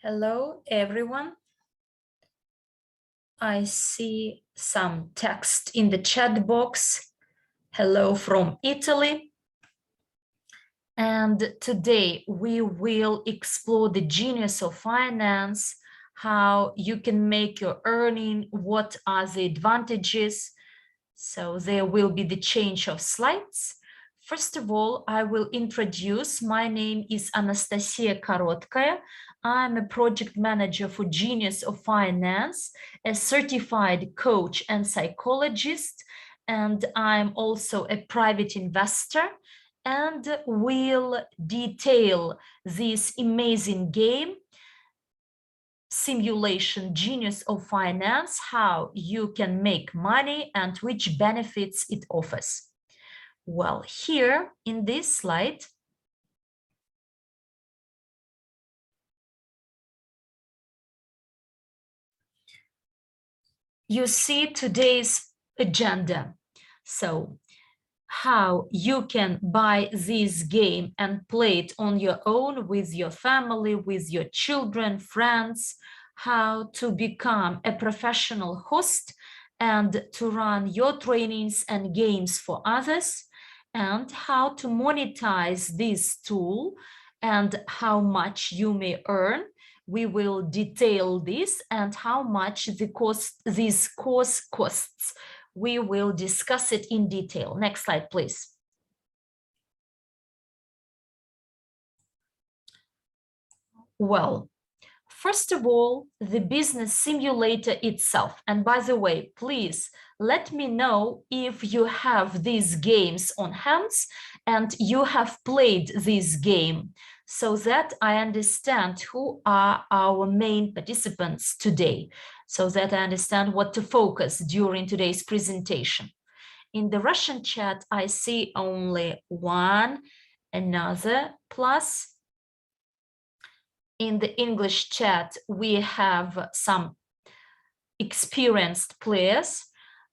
Hello, everyone. I see some text in the chat box. Hello from Italy. And today we will explore the genius of finance, how you can make your earning, what are the advantages. So there will be the change of slides. First of all, I will introduce, my name is Anastasia Korotkaya. I'm a project manager for Genius of Finance, a certified coach and psychologist, and I'm also a private investor, and will detail this amazing game, simulation Genius of Finance, how you can make money and which benefits it offers. Well, here in this slide, you see today's agenda. So how you can buy this game and play it on your own with your family, with your children, friends, how to become a professional host and to run your trainings and games for others, and how to monetize this tool and how much you may earn. We will detail this and how much this course costs. We will discuss it in detail. Next slide, please. Well, first of all, the business simulator itself. And by the way, please let me know if you have these games on hands and you have played this game, so that I understand who are our main participants today, so that I understand what to focus during today's presentation. In the Russian chat, I see only one, another plus. In the English chat, we have some experienced players.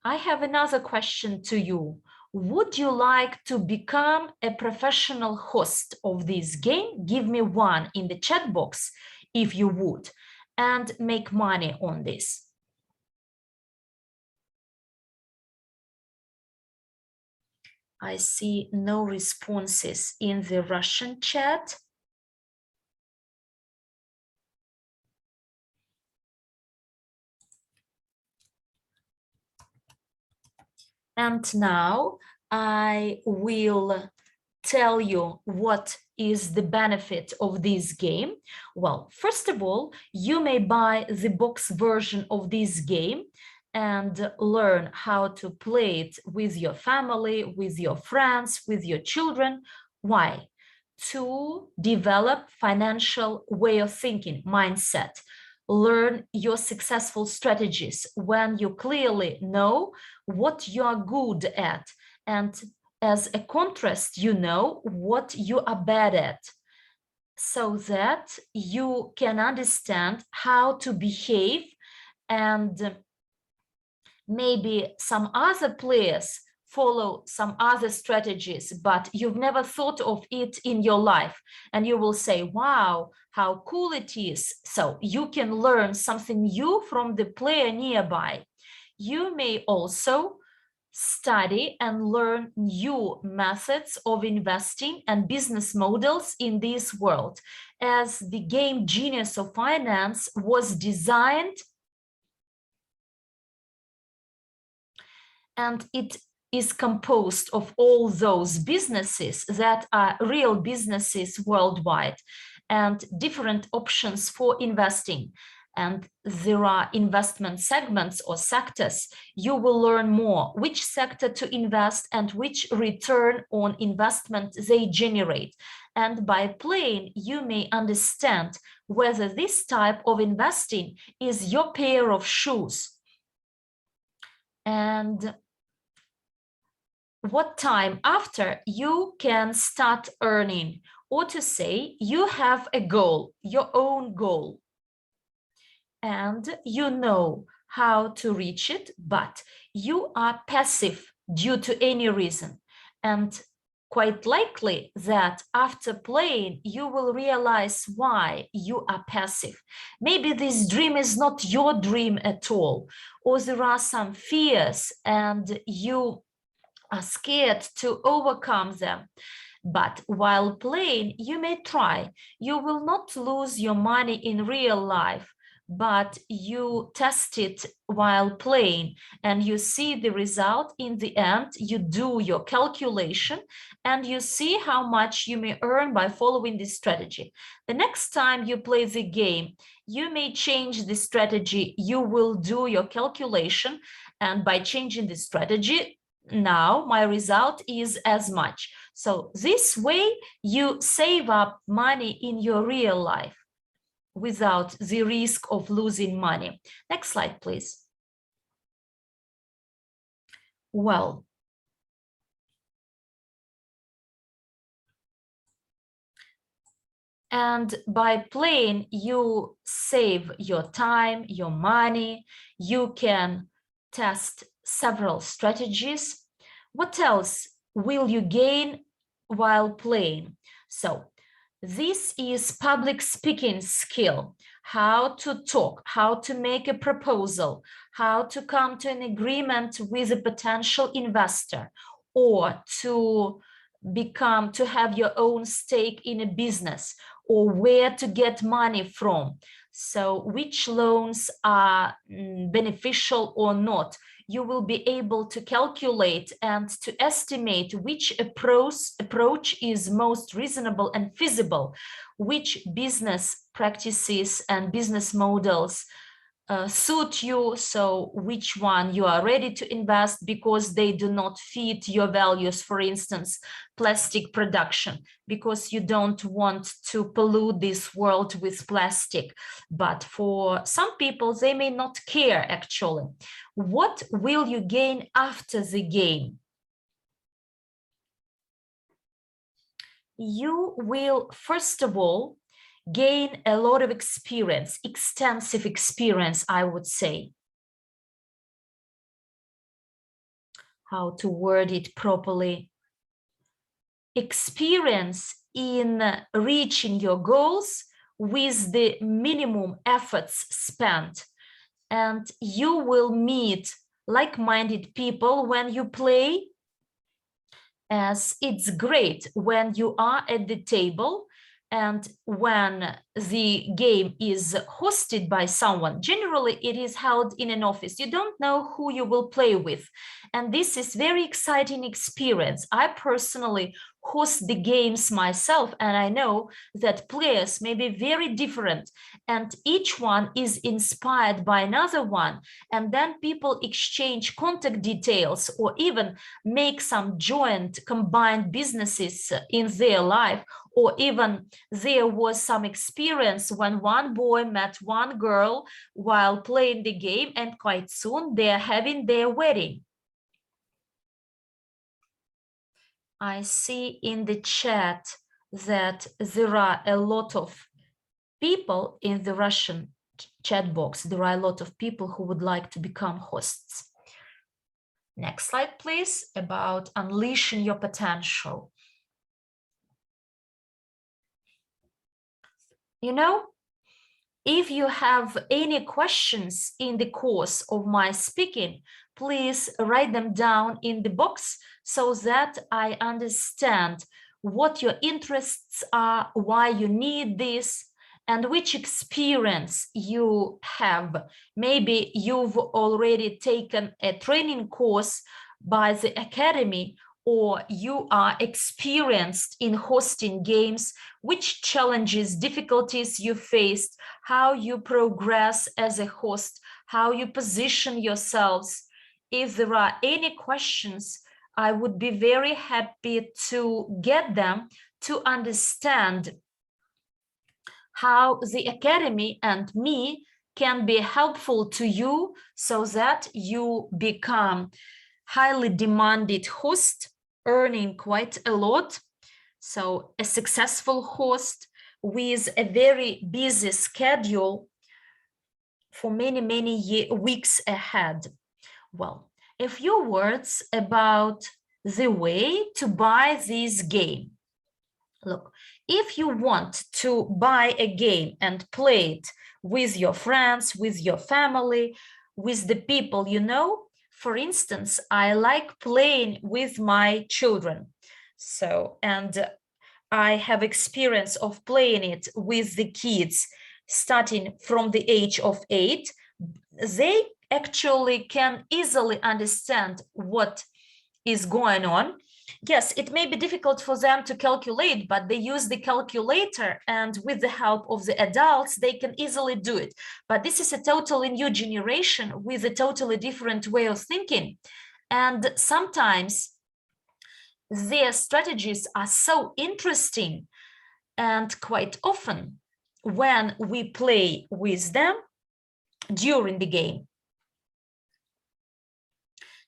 I have another question to you. Would you like to become a professional host of this game? Give me one in the chat box if you would, and make money on this. I see no responses in the Russian chat. And now I will tell you what is the benefit of this game. Well, first of all, you may buy the box version of this game and learn how to play it with your family, with your friends, with your children. Why? To develop financial way of thinking, mindset. Learn your successful strategies when you clearly know what you are good at, and as a contrast, you know what you are bad at, so that you can understand how to behave. And maybe some other players follow some other strategies, but you've never thought of it in your life, and you will say, wow, how cool it is. So you can learn something new from the player nearby. You may also study and learn new methods of investing and business models in this world, as the game Genius of Finance was designed, and it is composed of all those businesses that are real businesses worldwide, and different options for investing. And there are investment segments or sectors. You will learn more which sector to invest and which return on investment they generate. And by playing, you may understand whether this type of investing is your pair of shoes, and what time after you can start earning, or to say you have a goal, your own goal, and you know how to reach it, but you are passive due to any reason. And quite likely that after playing, you will realize why you are passive. Maybe this dream is not your dream at all, or there are some fears and you are scared to overcome them. But while playing, you may try. You will not lose your money in real life, but you test it while playing and you see the result. In the end, you do your calculation and you see how much you may earn by following this strategy. The next time you play the game, you may change the strategy. You will do your calculation, and by changing the strategy, now my result is as much. So this way you save up money in your real life without the risk of losing money. Next slide, please. Well, and by playing, you save your time, your money, you can test several strategies. What else will you gain while playing? So this is public speaking skill, how to talk, how to make a proposal, how to come to an agreement with a potential investor, or to have your own stake in a business, or where to get money from. So which loans are beneficial or not. You will be able to calculate and to estimate which approach is most reasonable and feasible, which business practices and business models suit you, so which one you are ready to invest because they do not fit your values. For instance, plastic production, because you don't want to pollute this world with plastic. But for some people, they may not care actually. What will you gain after the game? You will, first of all, gain a lot of experience, extensive experience, I would say. How to word it properly. Experience in reaching your goals with the minimum efforts spent. And you will meet like-minded people when you play, as it's great when you are at the table and when the game is hosted by someone. Generally, it is held in an office. You don't know who you will play with. And this is very exciting experience. I personally host the games myself, and I know that players may be very different and each one is inspired by another one. And then people exchange contact details or even make some joint combined businesses in their life. Or even there was some experience when one boy met one girl while playing the game, and quite soon they're having their wedding. I see in the chat that there are a lot of people in the Russian chat box. There are a lot of people who would like to become hosts. Next slide, please, about unleashing your potential. You know, if you have any questions in the course of my speaking, please write them down in the box so that I understand what your interests are, why you need this, and which experience you have. Maybe you've already taken a training course by the academy, or you are experienced in hosting games, which challenges, difficulties you faced, how you progress as a host, how you position yourselves. If there are any questions, I would be very happy to get them to understand how the academy and me can be helpful to you so that you become highly demanded host, earning quite a lot. So a successful host with a very busy schedule for many weeks ahead. Well, a few words about the way to buy this game. Look, if you want to buy a game and play it with your friends, with your family, with the people you know, for instance, I like playing with my children. So, and I have experience of playing it with the kids starting from the age of 8. They actually can easily understand what is going on. Yes, it may be difficult for them to calculate, but they use the calculator, and with the help of the adults, they can easily do it. But this is a totally new generation with a totally different way of thinking. And sometimes their strategies are so interesting, and quite often when we play with them during the game,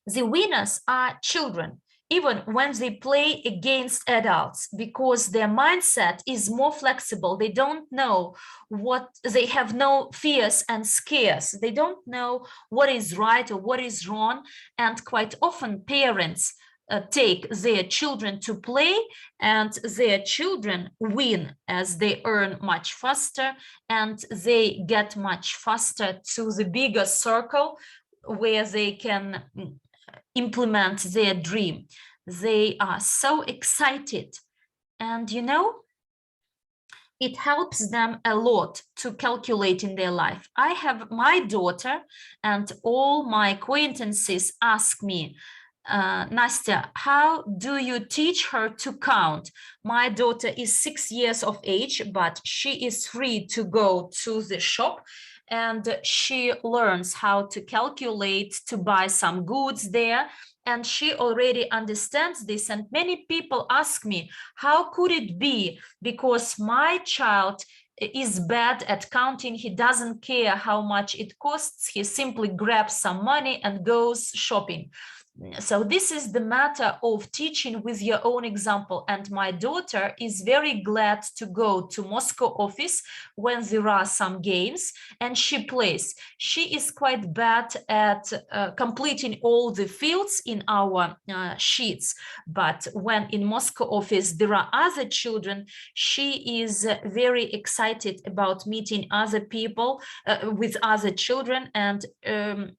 the winners are children, even when they play against adults, because their mindset is more flexible. They don't know what, they have no fears and scares. They don't know what is right or what is wrong. And quite often parents take their children to play, and their children win as they earn much faster, and they get much faster to the bigger circle where they can implement their dream. They are so excited, and you know, it helps them a lot to calculate in their life. I have my daughter, and all my acquaintances ask me, Nastya, how do you teach her to count? My daughter is 6 years of age, but she is free to go to the shop, and she learns how to calculate, to buy some goods there, and she already understands this. And many people ask me, how could it be? Because my child is bad at counting. He doesn't care how much it costs. He simply grabs some money and goes shopping. So this is the matter of teaching with your own example. And my daughter is very glad to go to Moscow office when there are some games, and she plays. She is quite bad at completing all the fields in our sheets. But when in Moscow office there are other children, she is very excited about meeting other people with other children, and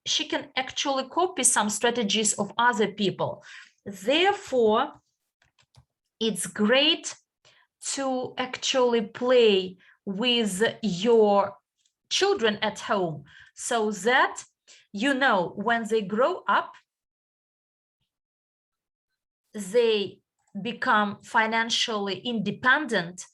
she can actually copy some strategies of other people. Therefore, it's great to actually play with your children at home, so that, you know, when they grow up, they become financially independent.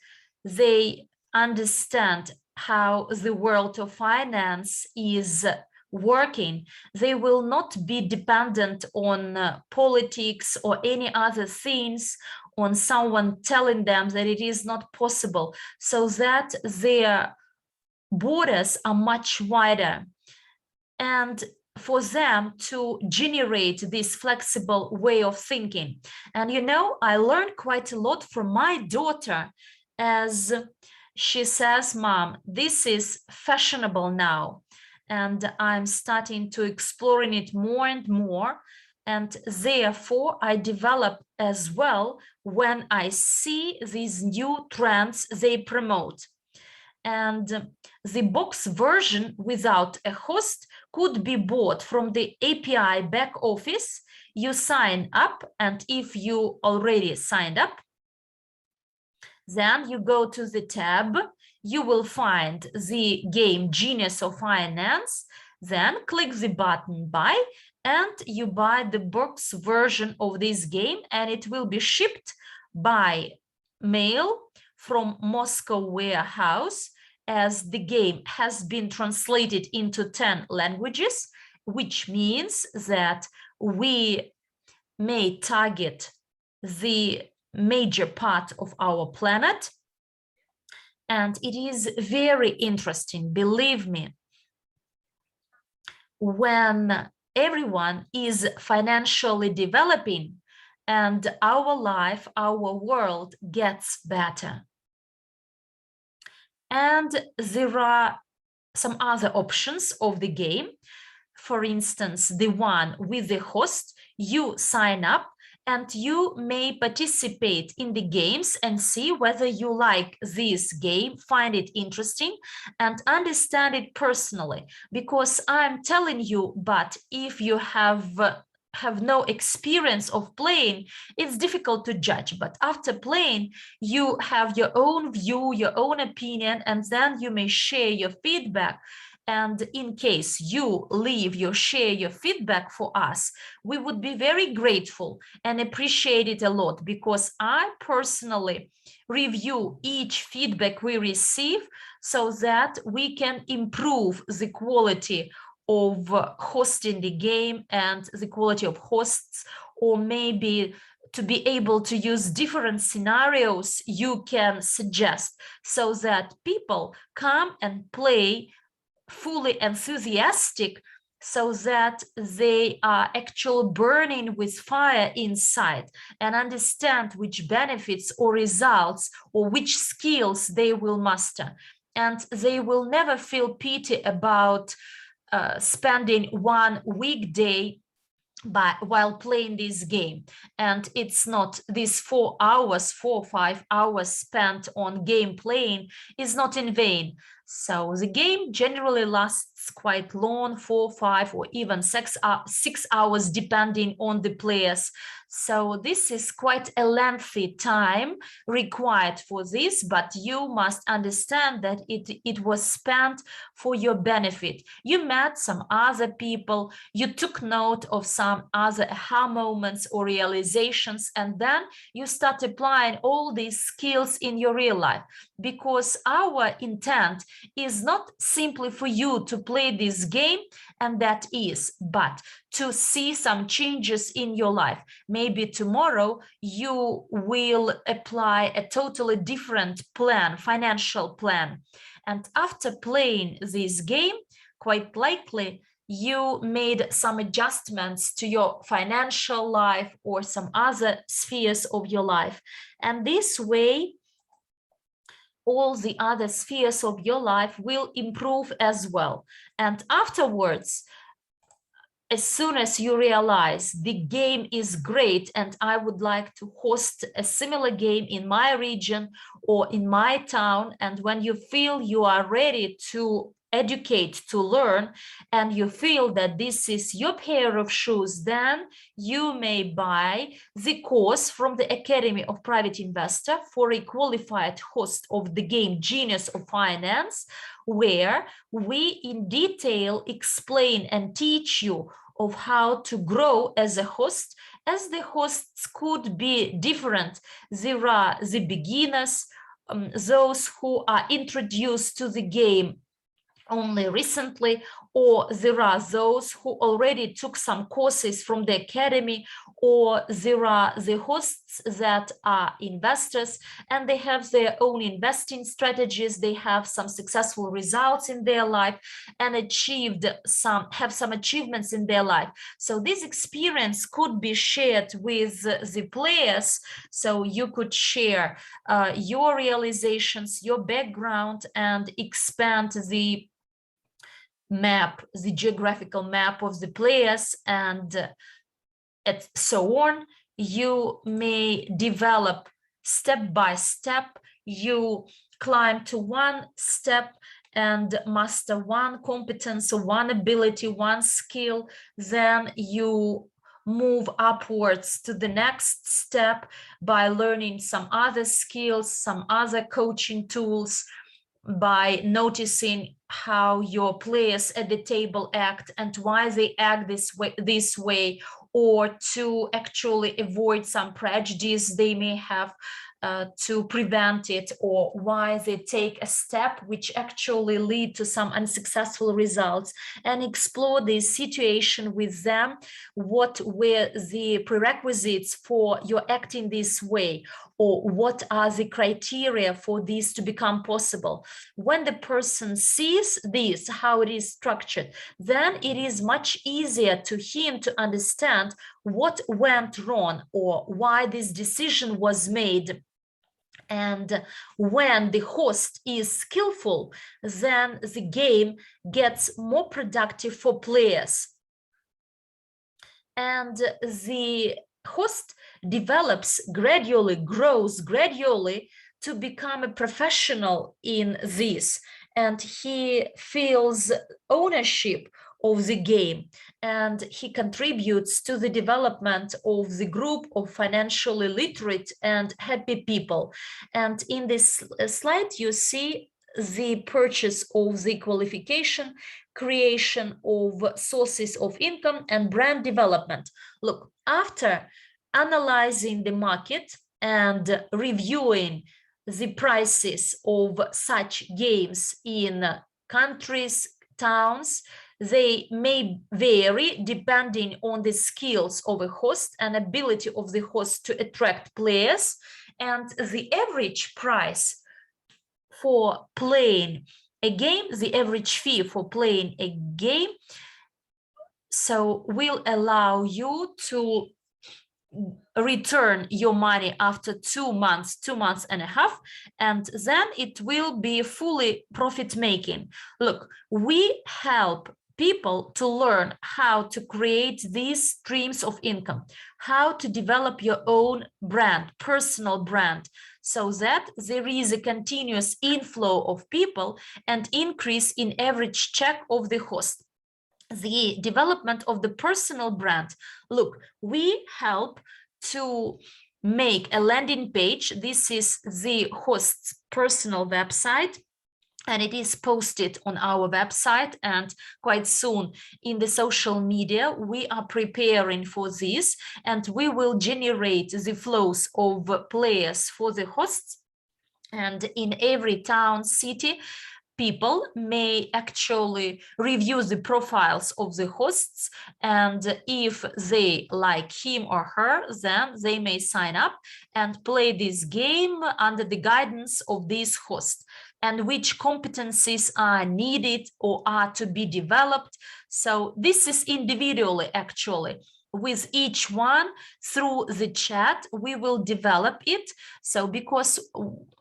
They understand how the world of finance is working. They will not be dependent on politics or any other things, on someone telling them that it is not possible, so that their borders are much wider. And for them to generate this flexible way of thinking. And you know, I learned quite a lot from my daughter, as she says, Mom, this is fashionable now, and I'm starting to exploring it more and more, and therefore I develop as well when I see these new trends they promote. And the box version without a host could be bought from the API back office. You sign up, and if you already signed up, then you go to the tab, you will find the game Genius of Finance, then click the button buy, and you buy the box version of this game, and it will be shipped by mail from Moscow warehouse, as the game has been translated into 10 languages, which means that we may target the major part of our planet. And it is very interesting, believe me, when everyone is financially developing and our life, our world gets better. And there are some other options of the game. For instance, the one with the host, you sign up and you may participate in the games and see whether you like this game, find it interesting, and understand it personally. Because I'm telling you, but if you have no experience of playing, it's difficult to judge. But after playing, you have your own view, your own opinion, and then you may share your feedback. And in case you share your feedback for us, we would be very grateful and appreciate it a lot, because I personally review each feedback we receive so that we can improve the quality of hosting the game and the quality of hosts, or maybe to be able to use different scenarios you can suggest so that people come and play fully enthusiastic, so that they are actually burning with fire inside and understand which benefits or results or which skills they will master. And they will never feel pity about spending one weekday while playing this game, and it's not these 4 hours, 4 or 5 hours spent on game playing is not in vain. So the game generally lasts quite long, 4, 5, or even 6 hours, depending on the players. So this is quite a lengthy time required for this, but you must understand that it was spent for your benefit. You met some other people, you took note of some other aha moments or realizations, and then you start applying all these skills in your real life. Because our intent is not simply for you to play this game, and that is, but to see some changes in your life. Maybe tomorrow you will apply a totally different plan, financial plan. And after playing this game, quite likely you made some adjustments to your financial life or some other spheres of your life. And this way, all the other spheres of your life will improve as well. And afterwards, as soon as you realize the game is great and I would like to host a similar game in my region or in my town, and when you feel you are ready to educate, to learn, and you feel that this is your pair of shoes, then you may buy the course from the Academy of Private Investor for a qualified host of the game Genius of Finance, where we in detail explain and teach you of how to grow as a host, as the hosts could be different. There are the beginners, those who are introduced to the game only recently, or there are those who already took some courses from the academy, or there are the hosts that are investors and they have their own investing strategies, they have some successful results in their life and have some achievements in their life. So this experience could be shared with the players, so you could share your realizations, your background, and expand the geographical map of the players, and so on. You may develop step by step. You climb to one step and master one competence, one ability, one skill. Then you move upwards to the next step by learning some other skills, some other coaching tools, by noticing how your players at the table act and why they act this way, or to actually avoid some prejudice they may have, to prevent it, or why they take a step which actually lead to some unsuccessful results, and explore this situation with them. What were the prerequisites for your acting this way, or what are the criteria for this to become possible? When the person sees this, how it is structured, then it is much easier to him to understand what went wrong or why this decision was made. And when the host is skillful, then the game gets more productive for players. And the host develops gradually, grows gradually to become a professional in this, and he feels ownership of the game, and he contributes to the development of the group of financially literate and happy people. And in this slide, you see the purchase of the qualification, creation of sources of income, and brand development. Look, after analyzing the market and reviewing the prices of such games in countries, towns, they may vary depending on the skills of a host and ability of the host to attract players, and the average price for playing a game, the average fee for playing a game, so will allow you to return your money after 2 months, 2.5 months, and then it will be fully profit making. Look, we help people to learn how to create these streams of income, how to develop your own brand, personal brand, so that there is a continuous inflow of people and increase in average check of the host. The development of the personal brand. Look, we help to make a landing page. This is the host's personal website, and it is posted on our website, and quite soon in the social media we are preparing for this, and we will generate the flows of players for the hosts. And in every town, city, people may actually review the profiles of the hosts, and if they like him or her, then they may sign up and play this game under the guidance of this host, and which competencies are needed or are to be developed. So this is individually, actually. With each one through the chat, we will develop it. So because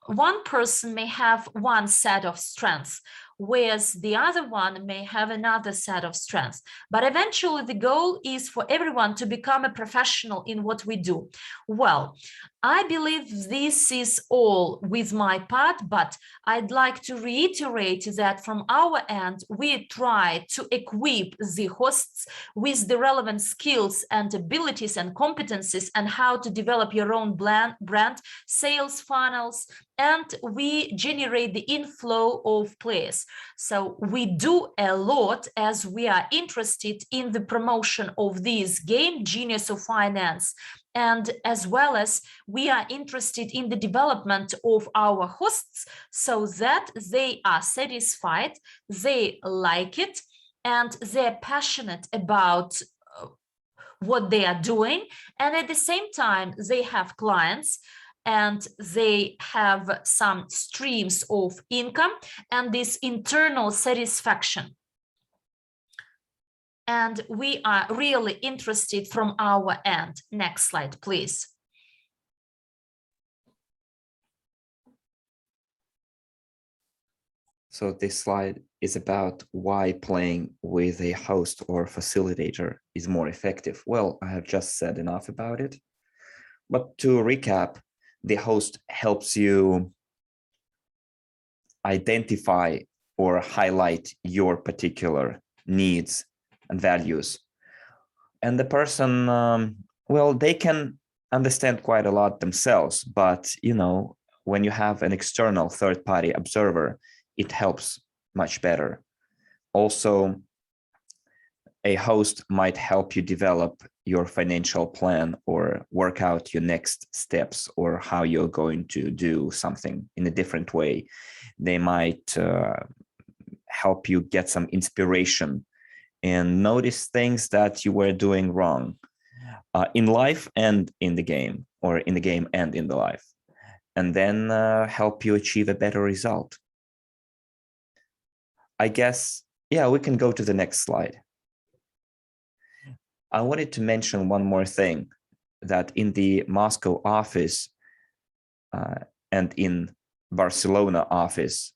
one person may have one set of strengths, whereas the other one may have another set of strengths. But eventually the goal is for everyone to become a professional in what we do. Well, I believe this is all with my part, but I'd like to reiterate that from our end, we try to equip the hosts with the relevant skills and abilities and competencies and how to develop your own brand, sales funnels, and we generate the inflow of players. So we do a lot as we are interested in the promotion of this game, Genius of Finance, and as well as we are interested in the development of our hosts so that they are satisfied, they like it, and they're passionate about what they are doing, and at the same time they have clients and they have some streams of income and this internal satisfaction. And we are really interested from our end. Next slide, please. So this slide is about why playing with a host or facilitator is more effective. Well, I have just said enough about it. But to recap, the host helps you identify or highlight your particular needs and values. And the person, well, they can understand quite a lot themselves, but you know, when you have an external third-party observer, it helps much better. Also, a host might help you develop your financial plan or work out your next steps or how you're going to do something in a different way. They might help you get some inspiration and notice things that you were doing wrong in life and in the game, or in the game and in the life, and then help you achieve a better result. I guess, yeah, we can go to the next slide. I wanted to mention one more thing, that in the Moscow office and in Barcelona office,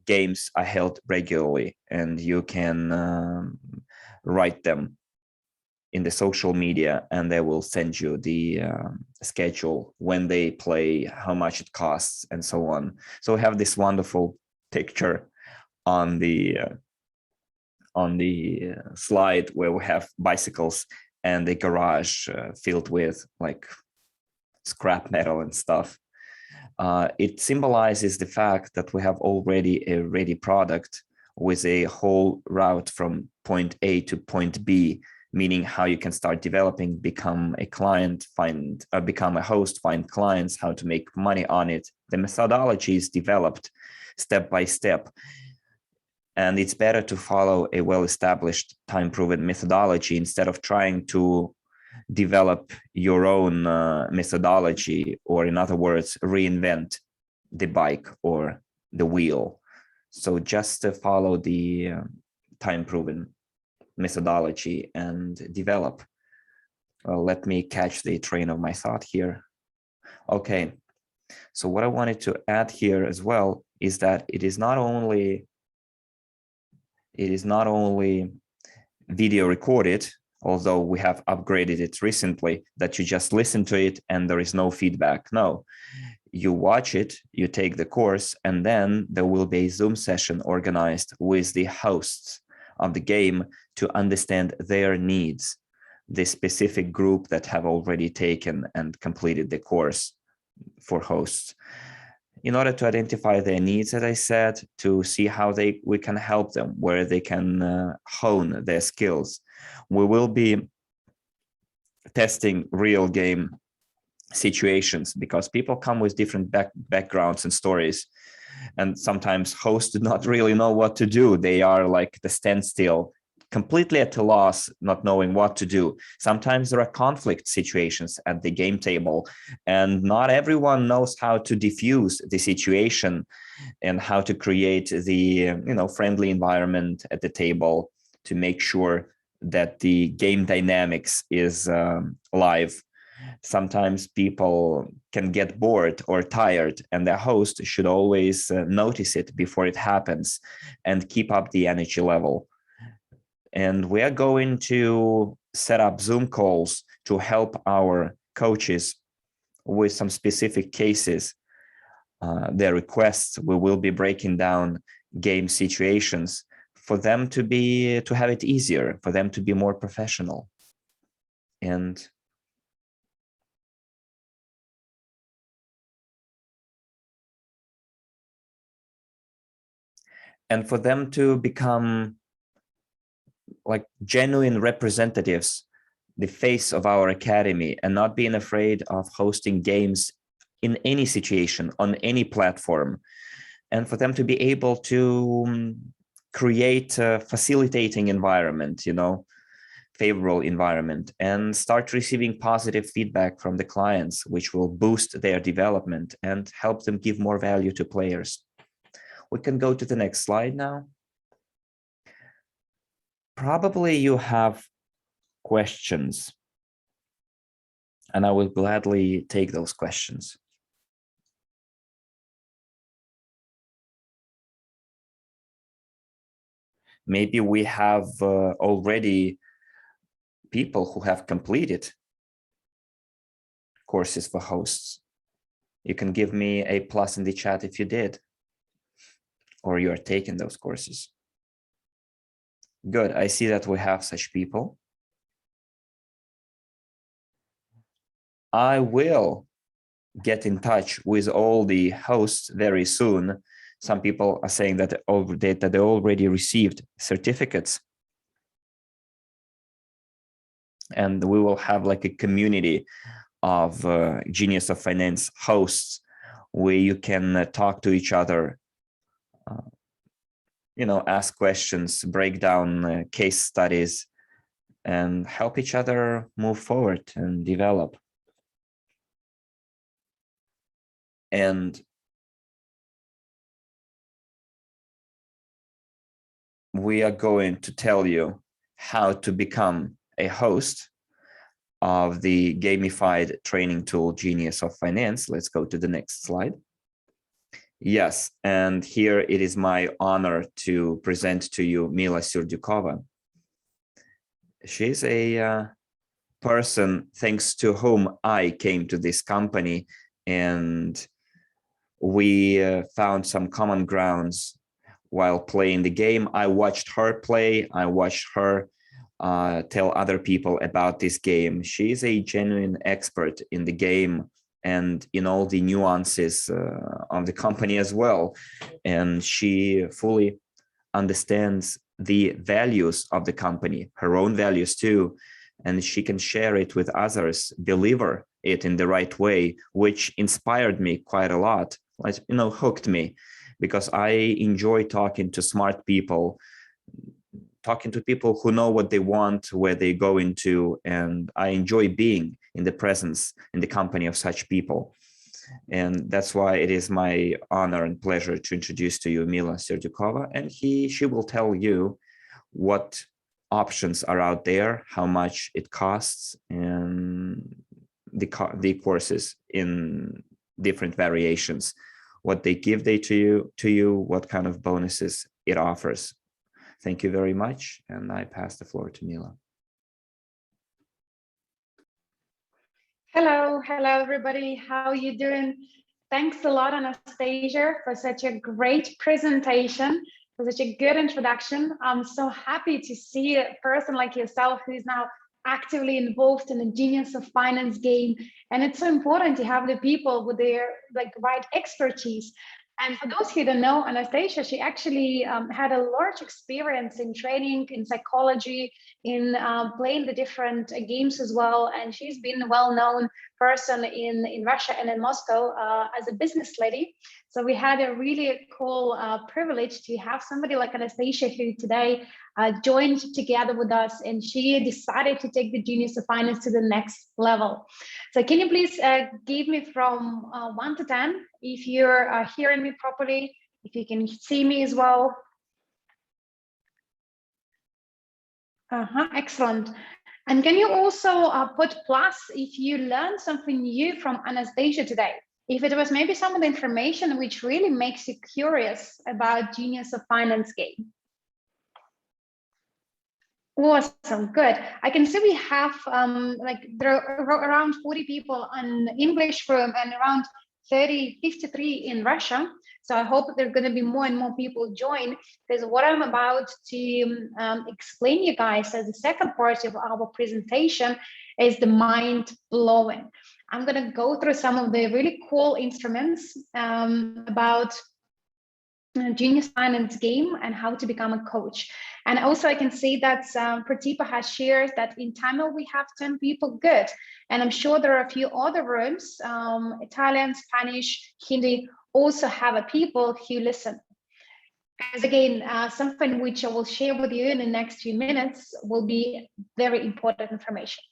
games are held regularly, and you can write them in the social media, and they will send you the schedule, when they play, how much it costs, and so on. So we have this wonderful picture on the slide where we have bicycles and the garage filled with like scrap metal and stuff. It symbolizes the fact that we have already a ready product with a whole route from point A to point B, meaning how you can start developing, become a client, become a host, find clients, how to make money on it. The methodology is developed step by step. And it's better to follow a well-established, time-proven methodology instead of trying to develop your own methodology, or in other words, reinvent the bike or the wheel. So just follow the time-proven methodology and develop. Well, let me catch the train of my thought here. Okay, so what I wanted to add here as well is that it is not only video recorded, although we have upgraded it recently, that you just listen to it and there is no feedback. No, you watch it, you take the course, and then there will be a Zoom session organized with the hosts of the game to understand their needs, the specific group that have already taken and completed the course for hosts, in order to identify their needs, as I said, to see how we can help them, where they can hone their skills. We will be testing real game situations because people come with different backgrounds and stories, and sometimes hosts do not really know what to do. They are like the standstill, completely at a loss, not knowing what to do. Sometimes there are conflict situations at the game table, and not everyone knows how to diffuse the situation and how to create the friendly environment at the table to make sure that the game dynamics is live. Sometimes people can get bored or tired, and the host should always notice it before it happens and keep up the energy level. And we are going to set up Zoom calls to help our coaches with some specific cases, their requests. We will be breaking down game situations for them to have it easier, for them to be more professional. And for them to become like genuine representatives, the face of our academy, and not being afraid of hosting games in any situation, on any platform, and for them to be able to create a facilitating environment, favorable environment, and start receiving positive feedback from the clients, which will boost their development and help them give more value to players. We can go to the next slide now. Probably you have questions, and I will gladly take those questions. Maybe we have already people who have completed courses for hosts. You can give me a plus in the chat if you did, or you are taking those courses. Good, I see that we have such people. I will get in touch with all the hosts very soon. Some people are saying that they already received certificates. And we will have like a community of Genius of Finance hosts where you can talk to each other, ask questions, break down case studies, and help each other move forward and develop. And we are going to tell you how to become a host of the gamified training tool Genius of Finance. Let's go to the next slide. Yes, and here it is my honor to present to you Mila Serdjukova. She's a person thanks to whom I came to this company, and we found some common grounds while playing the game. I watched her play. I watched her tell other people about this game. She's a genuine expert in the game and in all the nuances of the company as well. And she fully understands the values of the company, her own values too, and she can share it with others, deliver it in the right way, which inspired me quite a lot, like, hooked me, because I enjoy talking to smart people, talking to people who know what they want, where they go into, and I enjoy being in the presence, in the company of such people. And that's why it is my honor and pleasure to introduce to you Mila Serdjukova, and she will tell you what options are out there, how much it costs, and the courses in different variations, what they give to you, what kind of bonuses it offers. Thank you very much, and I pass the floor to Mila. Hello everybody. How are you doing? Thanks a lot, Anastasia, for such a great presentation, for such a good introduction. I'm so happy to see a person like yourself who is now actively involved in the Genius of Finance game. And it's so important to have the people with their right expertise. And for those who don't know, Anastasia, she actually had a large experience in training, in psychology, in playing the different games as well. And she's been a well-known person in Russia and in Moscow as a business lady. So we had a really cool privilege to have somebody like Anastasia who today joined together with us, and she decided to take the Genius of Finance to the next level. So can you please give me from 1 to 10 if you're hearing me properly, if you can see me as well? Excellent. And can you also put plus if you learned something new from Anastasia today? If it was maybe some of the information which really makes you curious about Genius of Finance game. Awesome, good. I can see we have there are around 40 people on English room and around 53 in Russia. So I hope there are going to be more and more people join, because what I'm about to explain you guys as the second part of our presentation is the mind blowing. I'm going to go through some of the really cool instruments about Genius Finance game and how to become a coach. And also I can see that Pratipa has shared that in Tamil we have 10 people, good. And I'm sure there are a few other rooms, Italian, Spanish, Hindi, also have a people who listen. As again, something which I will share with you in the next few minutes will be very important information.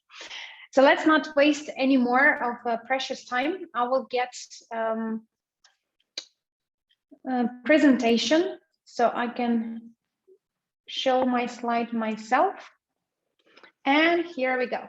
So let's not waste any more of precious time. I will get presentation so I can show my slide myself. And here we go.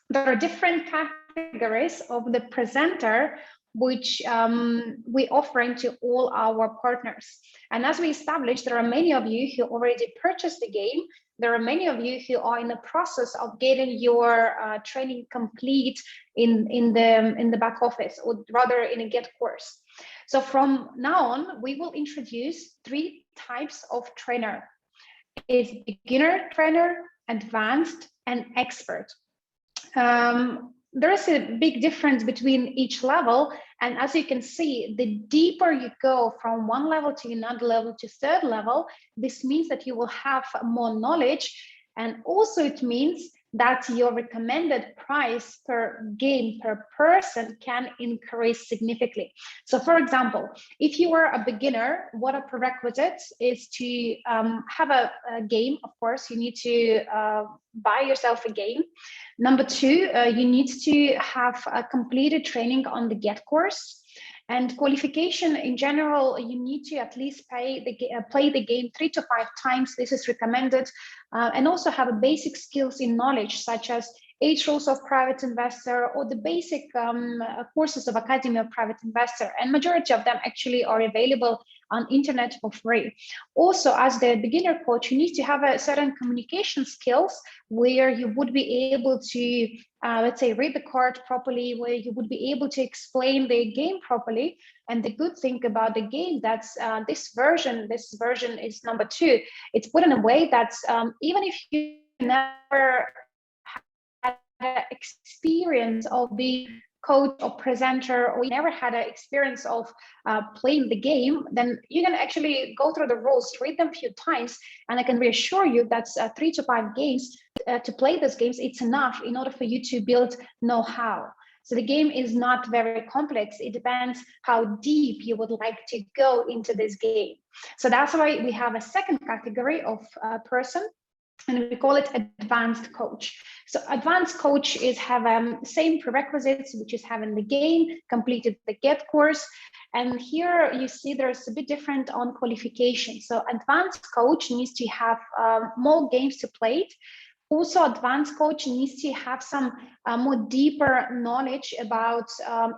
There are different categories of the presenter which we offering to all our partners. And as we established, there are many of you who already purchased the game. There are many of you who are in the process of getting your training complete in the back office, or rather in a GET course. So from now on, we will introduce 3 types of trainer. It's beginner trainer, advanced, and expert. There is a big difference between each level, and as you can see, the deeper you go from one level to another level to 3rd level, this means that you will have more knowledge, and also it means that your recommended price per game per person can increase significantly. So for example, if you are a beginner, what a prerequisite is to have a game. Of course, you need to buy yourself a game. Number 2, you need to have a completed training on the GET course. And qualification in general, you need to at least play the game 3 to 5 times. This is recommended. And also have a basic skills in knowledge, such as 8 rules of private investor or the basic courses of Academy of Private Investor. And majority of them actually are available on internet for free. Also, as the beginner coach, you need to have a certain communication skills where you would be able to, let's say, read the card properly, where you would be able to explain the game properly. And the good thing about the game, that's this version is number 2. It's put in a way that even if you never had experience of being coach or presenter, or you never had an experience of playing the game, then you can actually go through the rules, read them a few times, and I can reassure you that's 3 to 5 games to play those games. It's enough in order for you to build know-how. So the game is not very complex. It depends how deep you would like to go into this game. So that's why we have a second category of person, and we call it advanced coach. So advanced coach is have same prerequisites, which is having the game, completed the GET course. And here you see there's a bit different on qualification. So advanced coach needs to have more games to play. Also, advanced coach needs to have some more deeper knowledge about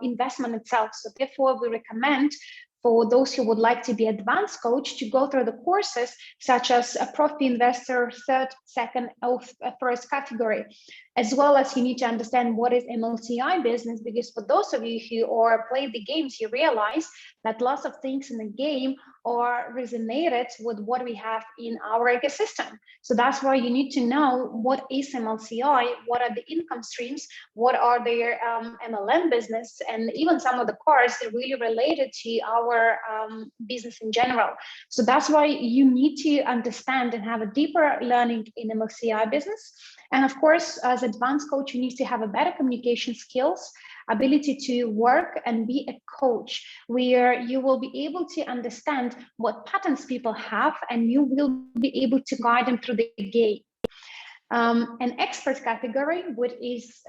investment itself. So therefore, we recommend for those who would like to be advanced coach to go through the courses such as a profi investor, third, second, or first category, as well as you need to understand what is MLCI business, because for those of you who are playing the games, you realize that lots of things in the game are resonated with what we have in our ecosystem. So that's why you need to know what is MLCI, what are the income streams, what are their MLM business, and even some of the cards that are really related to our business in general. So that's why you need to understand and have a deeper learning in MLCI business. And of course, as advanced coach, you need to have a better communication skills, ability to work and be a coach, where you will be able to understand what patterns people have, and you will be able to guide them through the game. An expert category, which is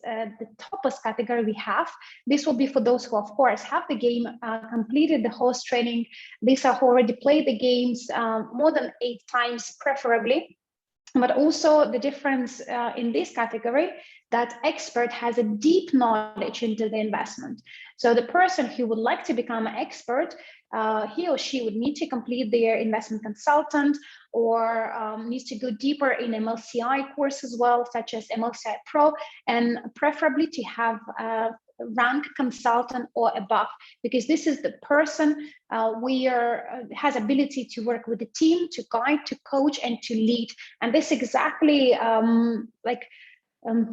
the toppest category we have. This will be for those who, of course, have the game, completed the host training. These are who already played the games more than 8 times, preferably. But also the difference in this category, that expert has a deep knowledge into the investment. So the person who would like to become an expert, he or she would need to complete their investment consultant, or needs to go deeper in MLCI course as well, such as MLCI Pro, and preferably to have rank consultant or above, because this is the person has ability to work with the team, to guide, to coach, and to lead. And this exactly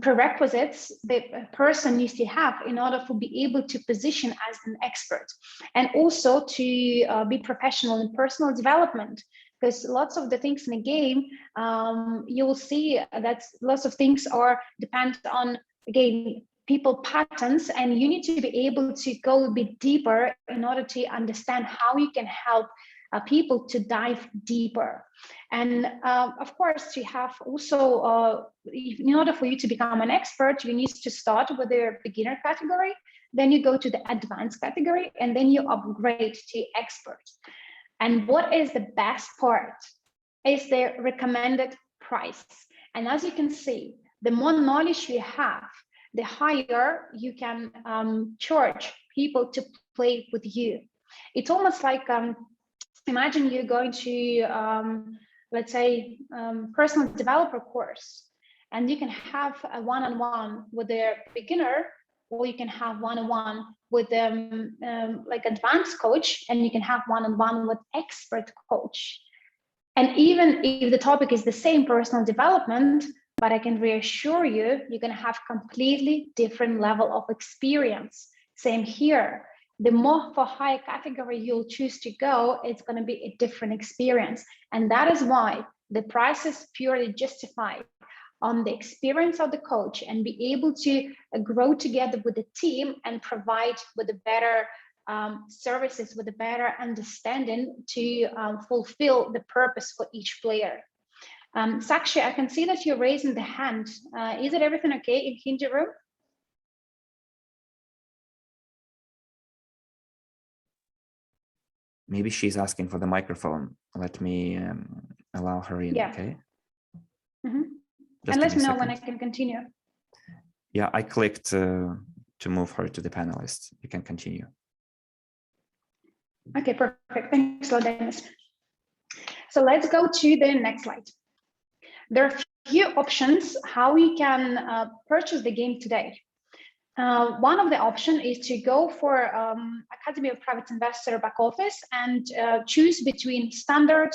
prerequisites the person needs to have in order to be able to position as an expert, and also to be professional in personal development. Because lots of the things in the game, you will see that lots of things are depend on, again, people patterns, and you need to be able to go a bit deeper in order to understand how you can help people to dive deeper. And of course, you have also, in order for you to become an expert, you need to start with the beginner category, then you go to the advanced category, and then you upgrade to expert. And what is the best part is the recommended price. And as you can see, the more knowledge you have, the higher you can charge people to play with you. It's almost like, imagine you're going to, let's say, personal developer course, and you can have a one-on-one with a beginner, or you can have one-on-one with like advanced coach, and you can have one-on-one with expert coach. And even if the topic is the same, personal development, but I can reassure you, you're going to have completely different level of experience. Same here. The more for high category you'll choose to go, it's going to be a different experience. And that is why the price is purely justified on the experience of the coach, and be able to grow together with the team and provide with a better services, with a better understanding to fulfill the purpose for each player. Sakshi, I can see that you're raising the hand. Is it everything okay in Hindi room? Maybe she's asking for the microphone. Let me allow her in, okay? Mm-hmm. And let me know when I can continue. Yeah, I clicked to move her to the panelist. You can continue. Okay, perfect. Thanks a lot, Dennis. So let's go to the next slide. There are a few options how we can purchase the game today. One of the options is to go for Academy of Private Investor back office and choose between standard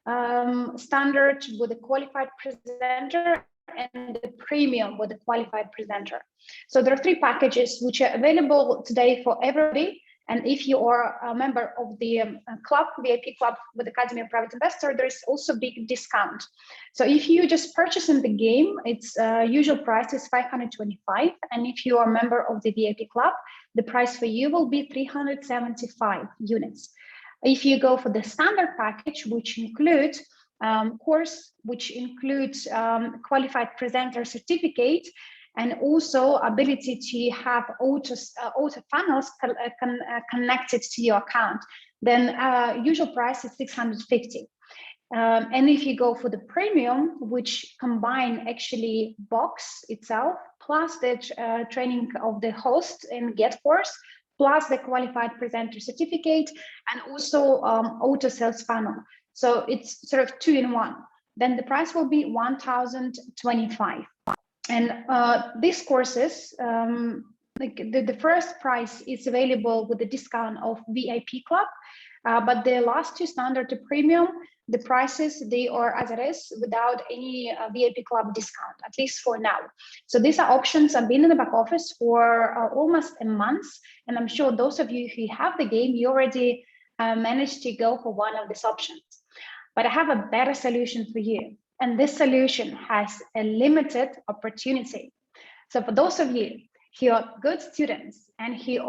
with a qualified presenter and the premium with a qualified presenter. So there are three packages which are available today for everybody. And if you are a member of the club, VIP club with Academy of Private Investor, there's also a big discount. So if you just purchase in the game, its usual price is 525. And if you are a member of the VIP club, the price for you will be 375 units. If you go for the standard package, which includes course, which includes qualified presenter certificate, and also ability to have auto funnels connected to your account, then usual price is 650. And if you go for the premium, which combine actually box itself, plus the training of the host in Get course, plus the qualified presenter certificate, and also auto sales funnel. So it's sort of 2-in-1. Then the price will be 1,025. And these courses, like the first price is available with the discount of VIP club, but the last two standard to premium, the prices, they are as it is without any VIP club discount, at least for now. So these are options. I've been in the back office for almost a month, and I'm sure those of you who have the game, you already managed to go for one of these options. But I have a better solution for you. And this solution has a limited opportunity. So for those of you who are good students and who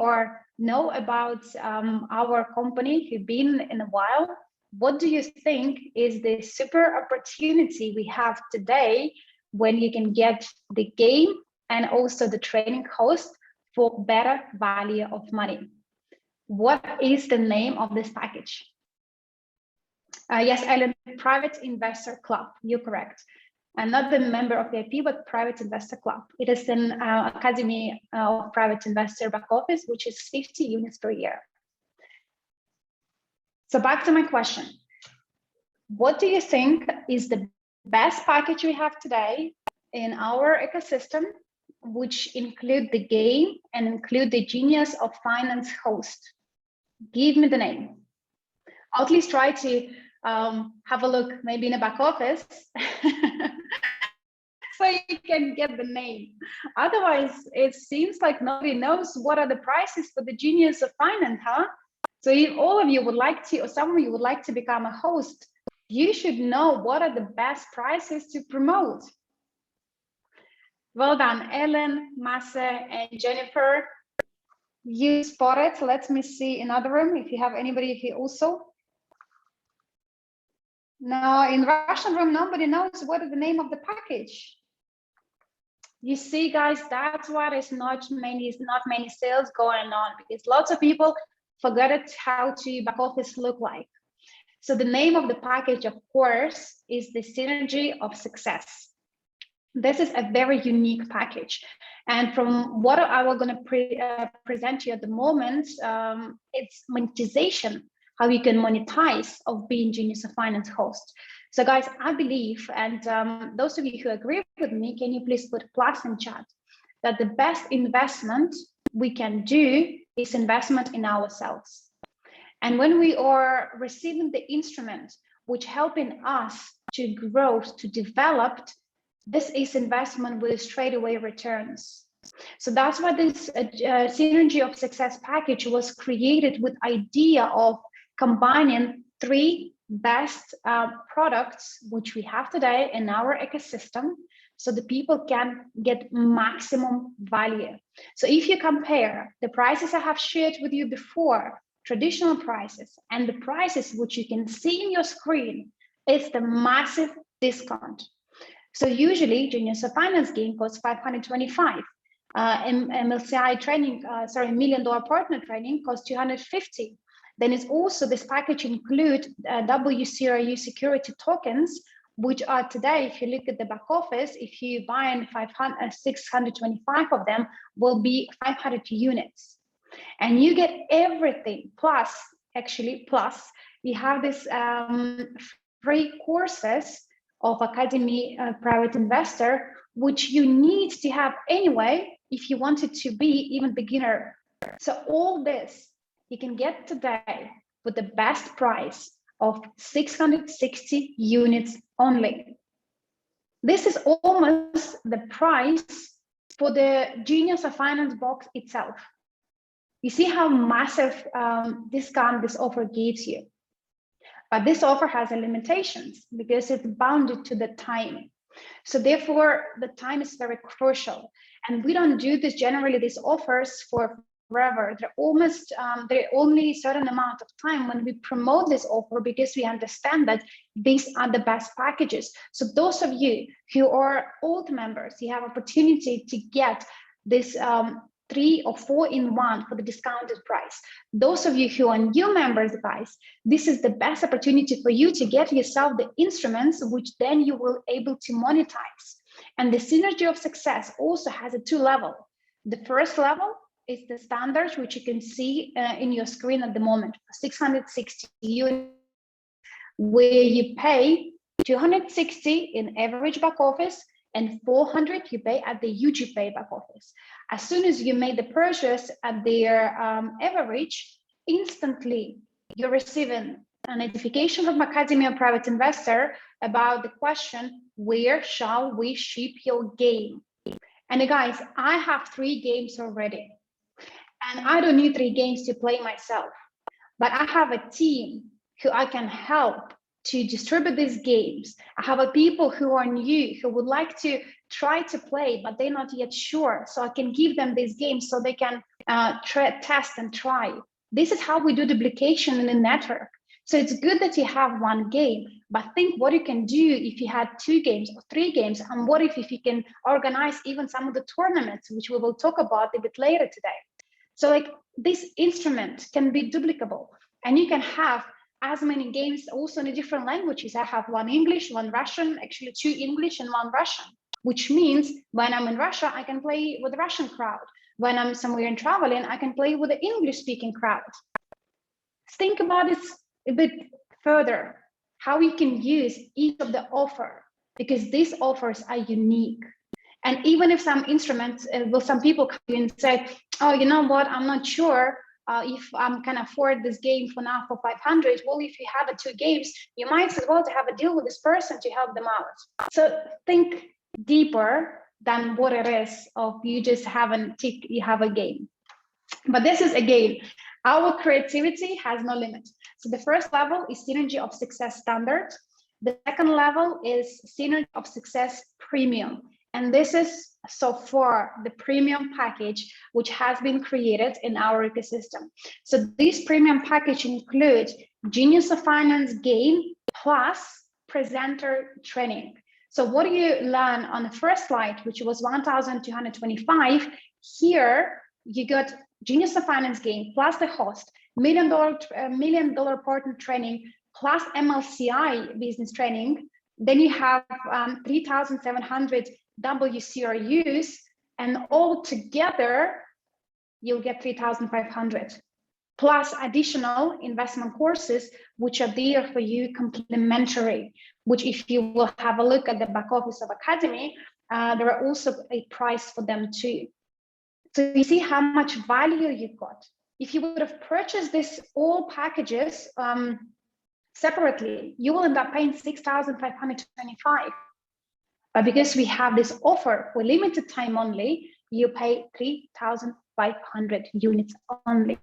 know about our company, who've been in a while, what do you think is the super opportunity we have today when you can get the game and also the training host for better value of money? What is the name of this package? Yes, Ellen, Private Investor Club, you're correct. I'm not the member of the IP, but Private Investor Club. It is an Academy of Private Investor back office, which is 50 units per year. So back to my question. What do you think is the best package we have today in our ecosystem, which include the game and include the Genius of Finance host? Give me the name. I'll at least try to have a look maybe in a back office so you can get the name. Otherwise, it seems like nobody knows what are the prices for the Genius of Finance, huh? So if all of you would like to, or some of you would like to become a host, you should know what are the best prices to promote. Well done, Ellen, Masse, and Jennifer. You spotted. Let me see another room if you have anybody here also. No, in Russian room, nobody knows what is the name of the package. You see, guys, that's why there's not many sales going on, because lots of people forgot how to back office look like. So the name of the package, of course, is the Synergy of Success. This is a very unique package. And from what I was going to present to you at the moment, it's monetization, how you can monetize of being Genius of Finance host. So guys, I believe, and those of you who agree with me, can you please put plus in chat, that the best investment we can do is investment in ourselves. And when we are receiving the instrument which helping us to grow, to develop, this is investment with straightaway returns. So that's why this Synergy of Success package was created with idea of combining three best products which we have today in our ecosystem, so the people can get maximum value. So if you compare the prices I have shared with you before, traditional prices, and the prices which you can see in your screen, it's the massive discount. So usually Genius of Finance game costs 525. MLCI training, $1 million partner training costs 250. Then it's also, this package include WCRU security tokens, which are today, if you look at the back office, if you buy 625 of them, will be 500 units. And you get everything plus actually, plus we have this free courses of Academy Private Investor, which you need to have anyway if you wanted to be even beginner. So all this you can get today with the best price of 660 units only. This is almost the price for the Genius of Finance box itself. You see how massive discount this offer gives you. But this offer has limitations because it's bounded to the time. So therefore, the time is very crucial. And we don't do this generally, these offers for forever. They're only a certain amount of time when we promote this offer, because we understand that these are the best packages. So those of you who are old members, you have opportunity to get this 3 or 4 in 1 for the discounted price. Those of you who are new members, guys, this is the best opportunity for you to get yourself the instruments, which then you will able to monetize. And the synergy of success also has a 2 level. The first level is the standard, which you can see in your screen at the moment, 660 units, where you pay 260 in Evorich back office and 400 you pay at the UG Pay back office. As soon as you made the purchase at their Evorich, instantly you're receiving a notification from Academy of Private Investor about the question, where shall we ship your game? And guys, I have 3 games already. And I don't need 3 games to play myself, but I have a team who I can help to distribute these games. I have a people who are new, who would like to try to play, but they're not yet sure. So I can give them these games so they can test and try. This is how we do duplication in a network. So it's good that you have 1 game, but think what you can do if you had 2 games or 3 games, and what if you can organize even some of the tournaments, which we will talk about a bit later today. So like this instrument can be duplicable, and you can have as many games also in different languages. I have 1 English, 1 Russian, actually 2 English and 1 Russian, which means when I'm in Russia, I can play with the Russian crowd. When I'm somewhere and traveling, I can play with the English speaking crowd. Think about it a bit further, how you can use each of the offer, because these offers are unique. And even if some instruments, some people come in and say, oh, you know what, I'm not sure if I can afford this game for now for 500. Well, if you have 2 games, you might as well to have a deal with this person to help them out. So think deeper than what it is of you just you have a game. But this is, again, our creativity has no limit. So the first level is Synergy of Success Standard. The second level is Synergy of Success Premium. And this is so far the premium package, which has been created in our ecosystem. So this premium package includes Genius of Finance game plus presenter training. So what do you learn on the first slide, which was 1,225? Here you got Genius of Finance game plus the host, $1 million partner training plus MLCI business training. Then you have 3,700 WCRUs, and all together you'll get 3,500 plus additional investment courses, which are there for you complimentary, which if you will have a look at the back office of Academy, there are also a price for them too. So you see how much value you got. If you would have purchased this all packages separately, you will end up paying 6,525. But because we have this offer for limited time only, you pay 3,500 units only.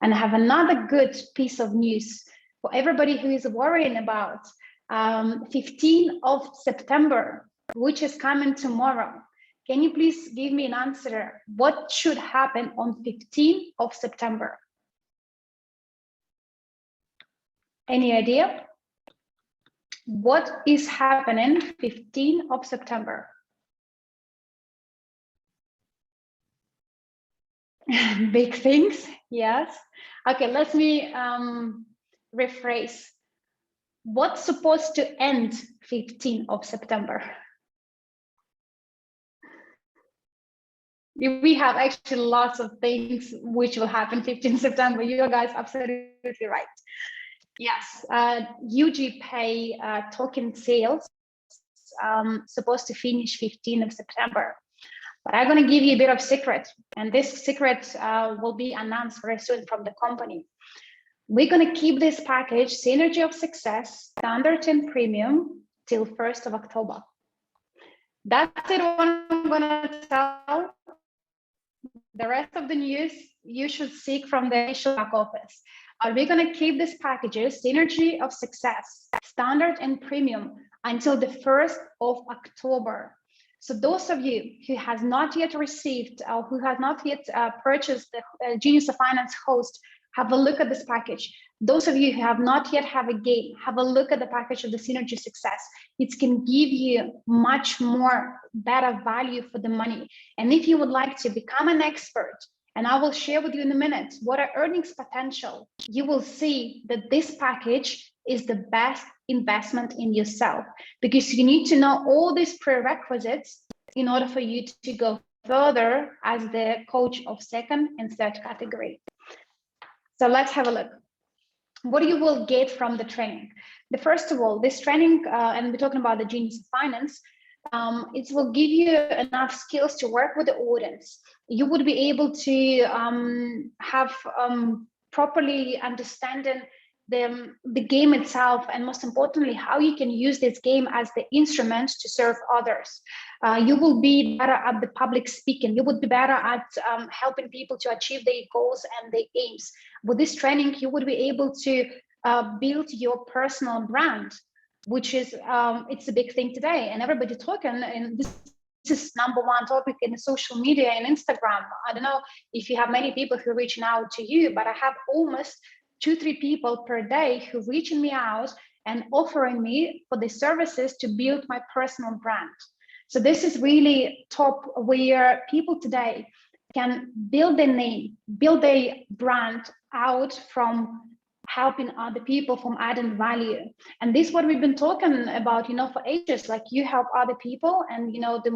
And I have another good piece of news for everybody who is worrying about 15th of September, which is coming tomorrow. Can you please give me an answer? What should happen on 15th of September? Any idea? What is happening 15th of September? Big things, yes. Okay, let me rephrase. What's supposed to end 15th of September? We have actually lots of things which will happen 15 September. You guys absolutely right. Yes, UG Pay token sales supposed to finish 15th of September. But I'm going to give you a bit of secret, and this secret will be announced very soon from the company. We're going to keep this package, Synergy of Success, Standard and Premium, till 1st of October. That's it, what I'm going to tell. The rest of the news you should seek from the initial back office. We're going to keep these packages, Synergy of Success, Standard and Premium, until the 1st of October. So those of you who has not yet received or who has not yet purchased the Genius of Finance host, have a look at this package. Those of you who have not yet have a game, have a look at the package of the Synergy Success. It can give you much more better value for the money. And if you would like to become an expert, and I will share with you in a minute what are earnings potential, you will see that this package is the best investment in yourself, because you need to know all these prerequisites in order for you to go further as the coach of second and third category. So let's have a look. What you will get from the training? First of all, this training, and we're talking about the Genius of Finance, it will give you enough skills to work with the audience. You would be able to have properly understanding the game itself, and most importantly, how you can use this game as the instrument to serve others. You will be better at the public speaking. You would be better at helping people to achieve their goals and their aims. With this training, you would be able to build your personal brand, which is it's a big thing today, and everybody talking, and this is number one topic in social media and Instagram. I don't know if you have many people who reach out to you, but I have almost 2-3 people per day who reaching me out and offering me for the services to build my personal brand. So this is really top, where people today can build their name, build their brand out from helping other people, from adding value. And this is what we've been talking about, for ages. Like, you help other people, and the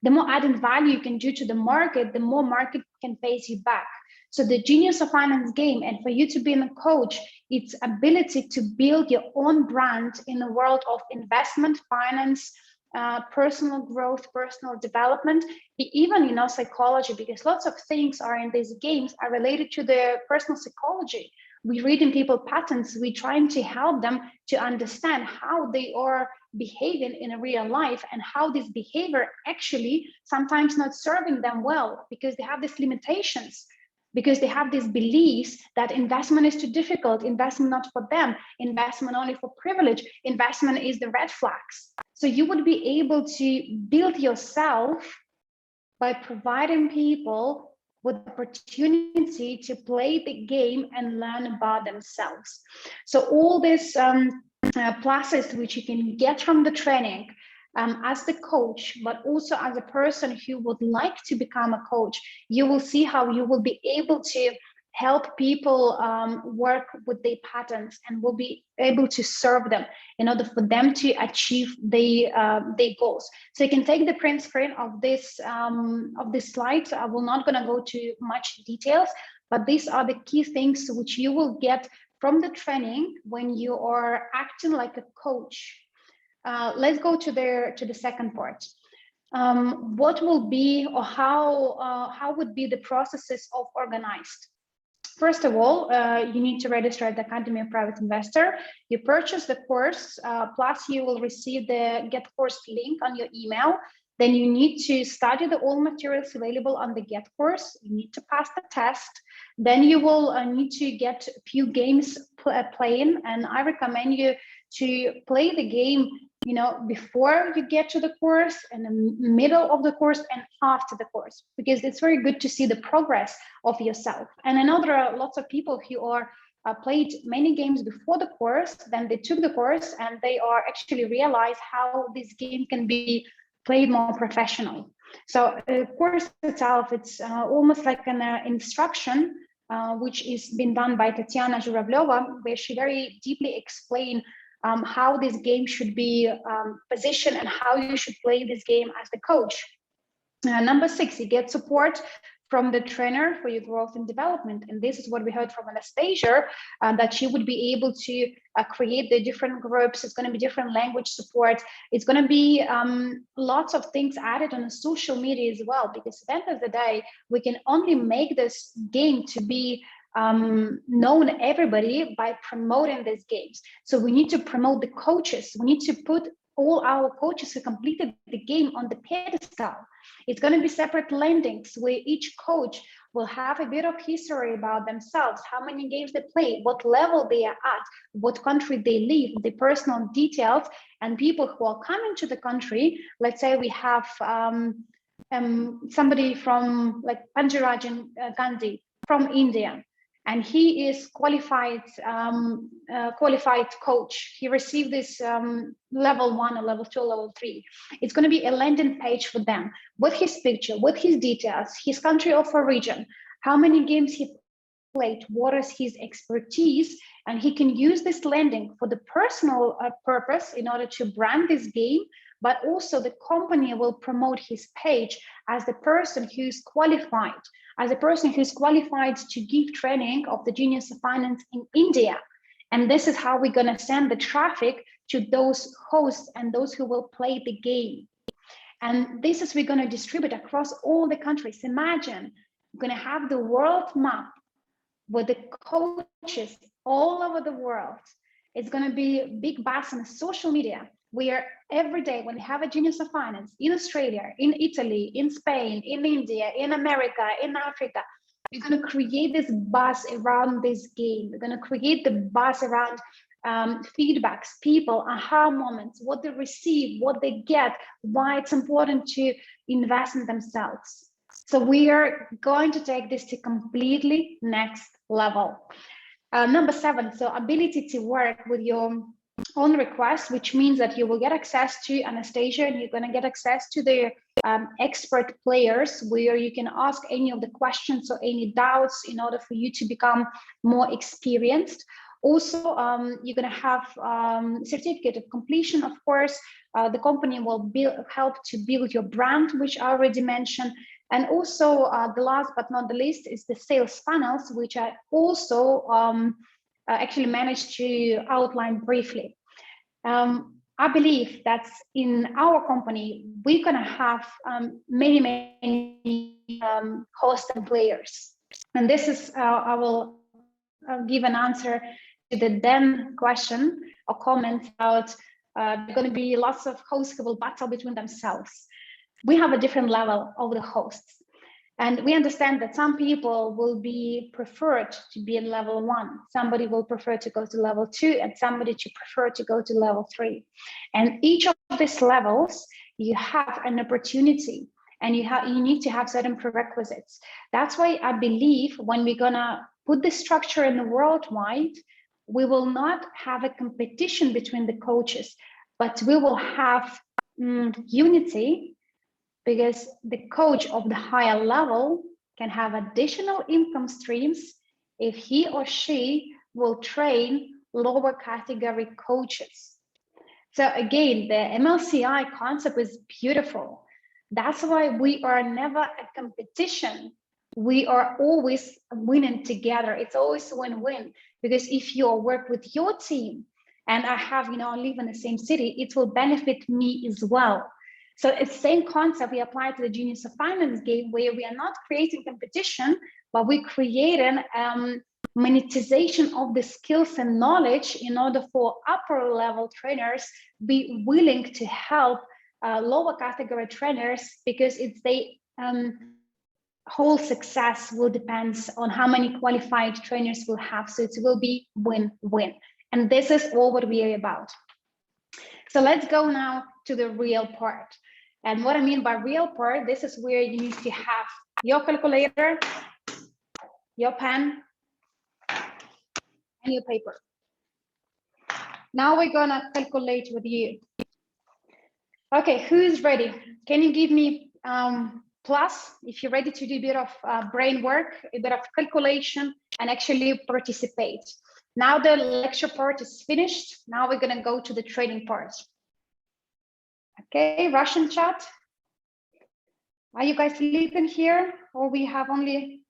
more added value you can do to the market, the more market can pay you back. So the Genius of Finance game, and for you to be a coach, it's ability to build your own brand in the world of investment, finance, personal growth, personal development, even psychology, because lots of things are in these games are related to the personal psychology. We read in people patterns. We're trying to help them to understand how they are behaving in a real life, and how this behavior actually sometimes not serving them well, because they have these limitations, because they have these beliefs that investment is too difficult, investment not for them, investment only for privilege, investment is the red flags. So you would be able to build yourself by providing people with the opportunity to play the game and learn about themselves. So all these pluses which you can get from the training, as the coach, but also as a person who would like to become a coach, you will see how you will be able to help people work with their patterns, and will be able to serve them in order for them to achieve their goals. So you can take the print screen of this slide. I will not going to go to much details, but these are the key things which you will get from the training when you are acting like a coach. Let's go to the second part. What will be, or how would be the processes of organized? First of all, you need to register at the Academy of Private Investor. You purchase the course, plus you will receive the Get Course link on your email. Then you need to study all materials available on the Get Course. You need to pass the test. Then you will need to get a few games playing, and I recommend you to play the game before you get to the course, in the middle of the course, and after the course, because it's very good to see the progress of yourself. And I know there are lots of people who are played many games before the course, then they took the course, and they are actually realize how this game can be played more professionally. So the course itself, it's almost like an instruction, which is been done by Tatiana Zhuravleva, where she very deeply explained how this game should be positioned, and how you should play this game as the coach. Number 6, you get support from the trainer for your growth and development. And this is what we heard from Anastasia, that she would be able to create the different groups. It's going to be different language support. It's going to be lots of things added on the social media as well, because at the end of the day, we can only make this game to be known everybody by promoting these games. So we need to promote the coaches. We need to put all our coaches who completed the game on the pedestal. It's going to be separate landings where each coach will have a bit of history about themselves, how many games they play, what level they are at, what country they live, the personal details, and people who are coming to the country. Let's say we have somebody from like Panjarajan Gandhi from India, and he is qualified coach. He received this level 1 or level 2 or level 3. It's going to be a landing page for them with his picture, with his details, his country of origin, how many games he played, what is his expertise, and he can use this landing for the personal purpose in order to brand this game, but also the company will promote his page as the person who's qualified, as a person who's qualified to give training of the Genius of Finance in India. And this is how we're going to send the traffic to those hosts and those who will play the game. And this is we're going to distribute across all the countries. Imagine we're going to have the world map with the coaches all over the world. It's going to be a big buzz on social media, where every day when we have a Genius of Finance in Australia, in Italy, in Spain, in India, in America, in Africa, we're going to create this buzz around this game. We're going to create the buzz around feedbacks, people, aha moments, what they receive, what they get, why it's important to invest in themselves. So we are going to take this to completely next level. Number 7, so ability to work with your own request, which means that you will get access to Anastasia and you're going to get access to the expert players where you can ask any of the questions or any doubts in order for you to become more experienced. Also, you're going to have certificate of completion, of course. The company will help to build your brand, which I already mentioned. And also, the last but not the least is the sales funnels, which I also actually managed to outline briefly. I believe that in our company, we're going to have many hosts and players. And this is, I will give an answer to the then question or comment about there are going to be lots of hosts who will battle between themselves. We have a different level of the hosts. And we understand that some people will be preferred to be in level 1. Somebody will prefer to go to level 2 and somebody to prefer to go to level 3. And each of these levels, you have an opportunity and you need to have certain prerequisites. That's why I believe when we're gonna put this structure in the worldwide, we will not have a competition between the coaches, but we will have unity, because the coach of the higher level can have additional income streams if he or she will train lower category coaches. So again, the MLCI concept is beautiful. That's why we are never a competition. We are always winning together. It's always win-win, because if you work with your team and I have, I live in the same city, it will benefit me as well. So it's the same concept we apply to the Genius of Finance game, where we are not creating competition, but we're creating monetization of the skills and knowledge in order for upper level trainers be willing to help lower category trainers, because it's the whole success will depend on how many qualified trainers we'll have. So it will be win-win. And this is all what we are about. So let's go now to the real part. And what I mean by real part, this is where you need to have your calculator, your pen, and your paper. Now we're gonna calculate with you. Okay, who's ready? Can you give me plus if you're ready to do a bit of brain work, a bit of calculation, and actually participate? Now the lecture part is finished. Now we're gonna go to the training part. Okay, Russian chat. Are you guys sleeping here, or we have only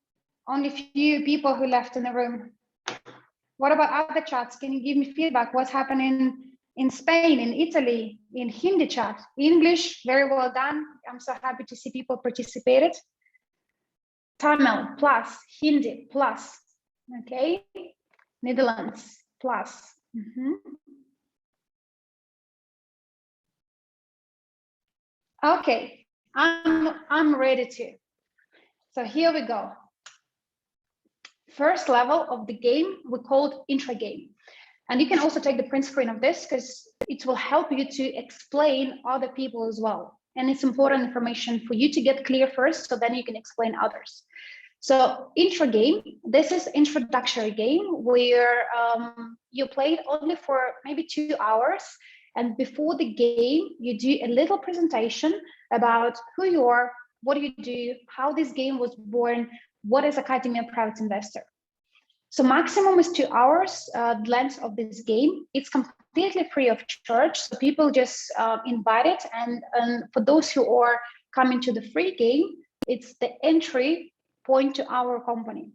few people who left in the room? What about other chats? Can you give me feedback? What's happening in Spain, in Italy, in Hindi chat? English, very well done. I'm so happy to see people participated. Tamil plus, Hindi plus, okay. Netherlands plus. Okay, I'm ready to. So here we go. First level of the game we called intro game. And you can also take the print screen of this because it will help you to explain other people as well. And it's important information for you to get clear first, so then you can explain others. So intro game, this is introductory game where you play it only for maybe 2 hours. And before the game, you do a little presentation about who you are, what do you do, how this game was born, what is Academia Private Investor. So maximum is 2 hours, the length of this game. It's completely free of charge. So people just invite it. And for those who are coming to the free game, it's the entry point to our company,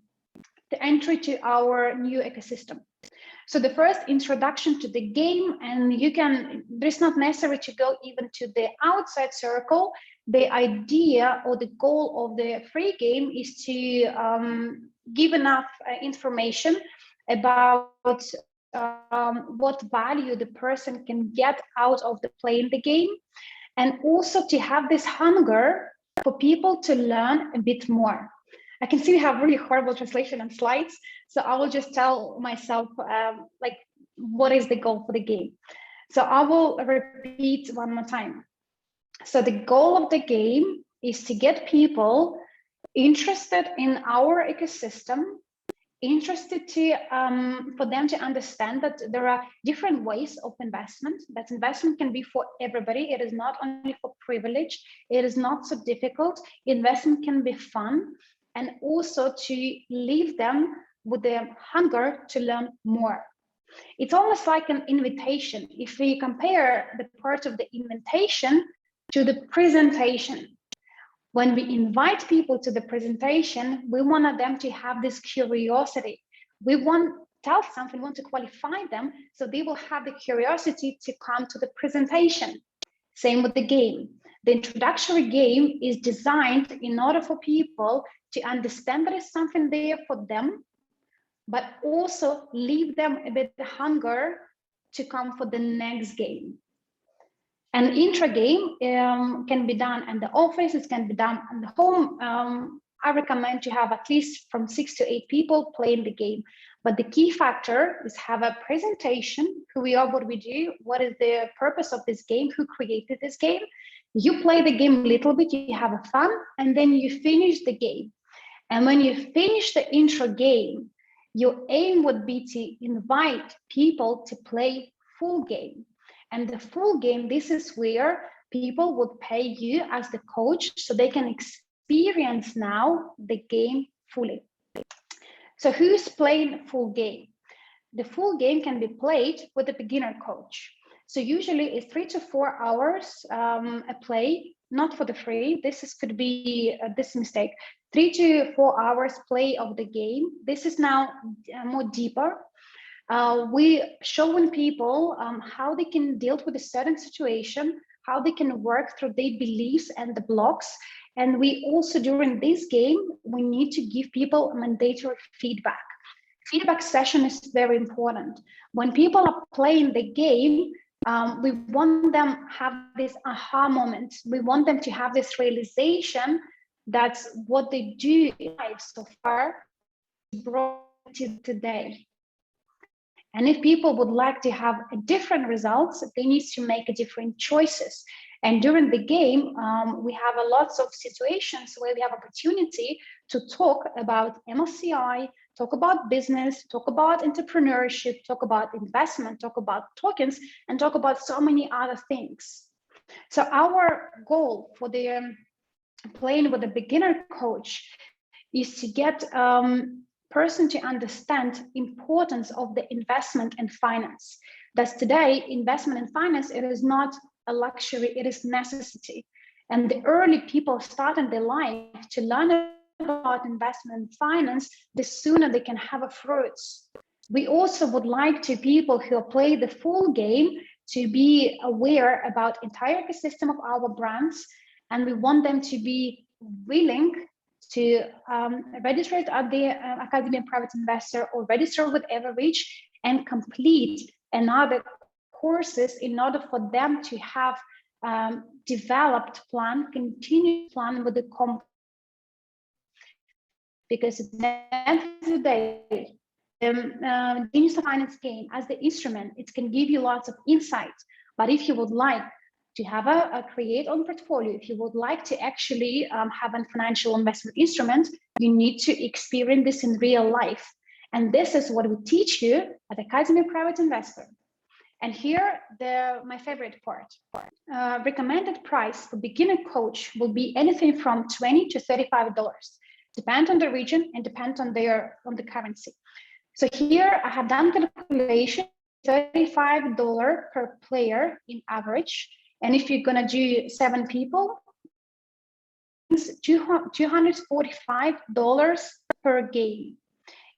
the entry to our new ecosystem. So the first introduction to the game, and there's not necessary to go even to the outside circle. The idea or the goal of the free game is to give enough information about what value the person can get out of playing the game, and also to have this hunger for people to learn a bit more. I can see we have really horrible translation and slides, so I will just tell myself like what is the goal for the game. So I will repeat one more time. So the goal of the game is to get people interested in our ecosystem, interested to for them to understand that there are different ways of investment, that investment can be for everybody. It is not only for privilege, it is not so difficult. Investment can be fun, and also to leave them with the hunger to learn more. It's almost like an invitation. If we compare the part of the invitation to the presentation, when we invite people to the presentation, we want them to have this curiosity. We want to tell something, we want to qualify them, so they will have the curiosity to come to the presentation. Same with the game. The introductory game is designed in order for people to understand there is something there for them, but also leave them a bit of hunger to come for the next game. An intro game can be done in the office, it can be done in the home. I recommend to have at least from 6 to 8 people playing the game. But the key factor is have a presentation, who we are, what we do, what is the purpose of this game, who created this game. You play the game a little bit, you have a fun, and then you finish the game. And when you finish the intro game, your aim would be to invite people to play full game. And the full game, this is where people would pay you as the coach so they can experience now the game fully. So who's playing full game? The full game can be played with a beginner coach. So usually it's 3 to 4 hours a play, not for the free. Could be this mistake. 3 to 4 hours play of the game. This is now more deeper. We showing people how they can deal with a certain situation, how they can work through their beliefs and the blocks. And we also, during this game, we need to give people mandatory feedback. Feedback session is very important. When people are playing the game, we want them to have this aha moment. We want them to have this realization that what they do in life so far brought to today. And if people would like to have a different results, they need to make a different choices. And during the game, we have a lots of situations where we have opportunity to talk about MLCI, talk about business, talk about entrepreneurship, talk about investment, talk about tokens, and talk about so many other things. So our goal for the playing with a beginner coach is to get person to understand importance of the investment and finance. That's today, investment and finance, it is not a luxury, it is necessity. And the early people start in their life to learn about investment and finance, the sooner they can have a fruits. We also would like to people who play the full game to be aware about entire ecosystem of our brands, and we want them to be willing to register at the Academy of Private Investor or register with Evorich and complete another courses in order for them to have developed plan, continued plan with the company. Because at the end of the day, Genius of Finance game as the instrument, it can give you lots of insights. But if you would like to have a create on portfolio, if you would like to actually have a financial investment instrument, you need to experience this in real life. And this is what we teach you at Academy of Private Investor. And here, my favorite part, recommended price for beginner coach will be anything from $20 to $35, depend on the region and depend on the currency. So here I have done calculation, $35 per player in average. And if you're gonna do 7 people, it's $245 per game.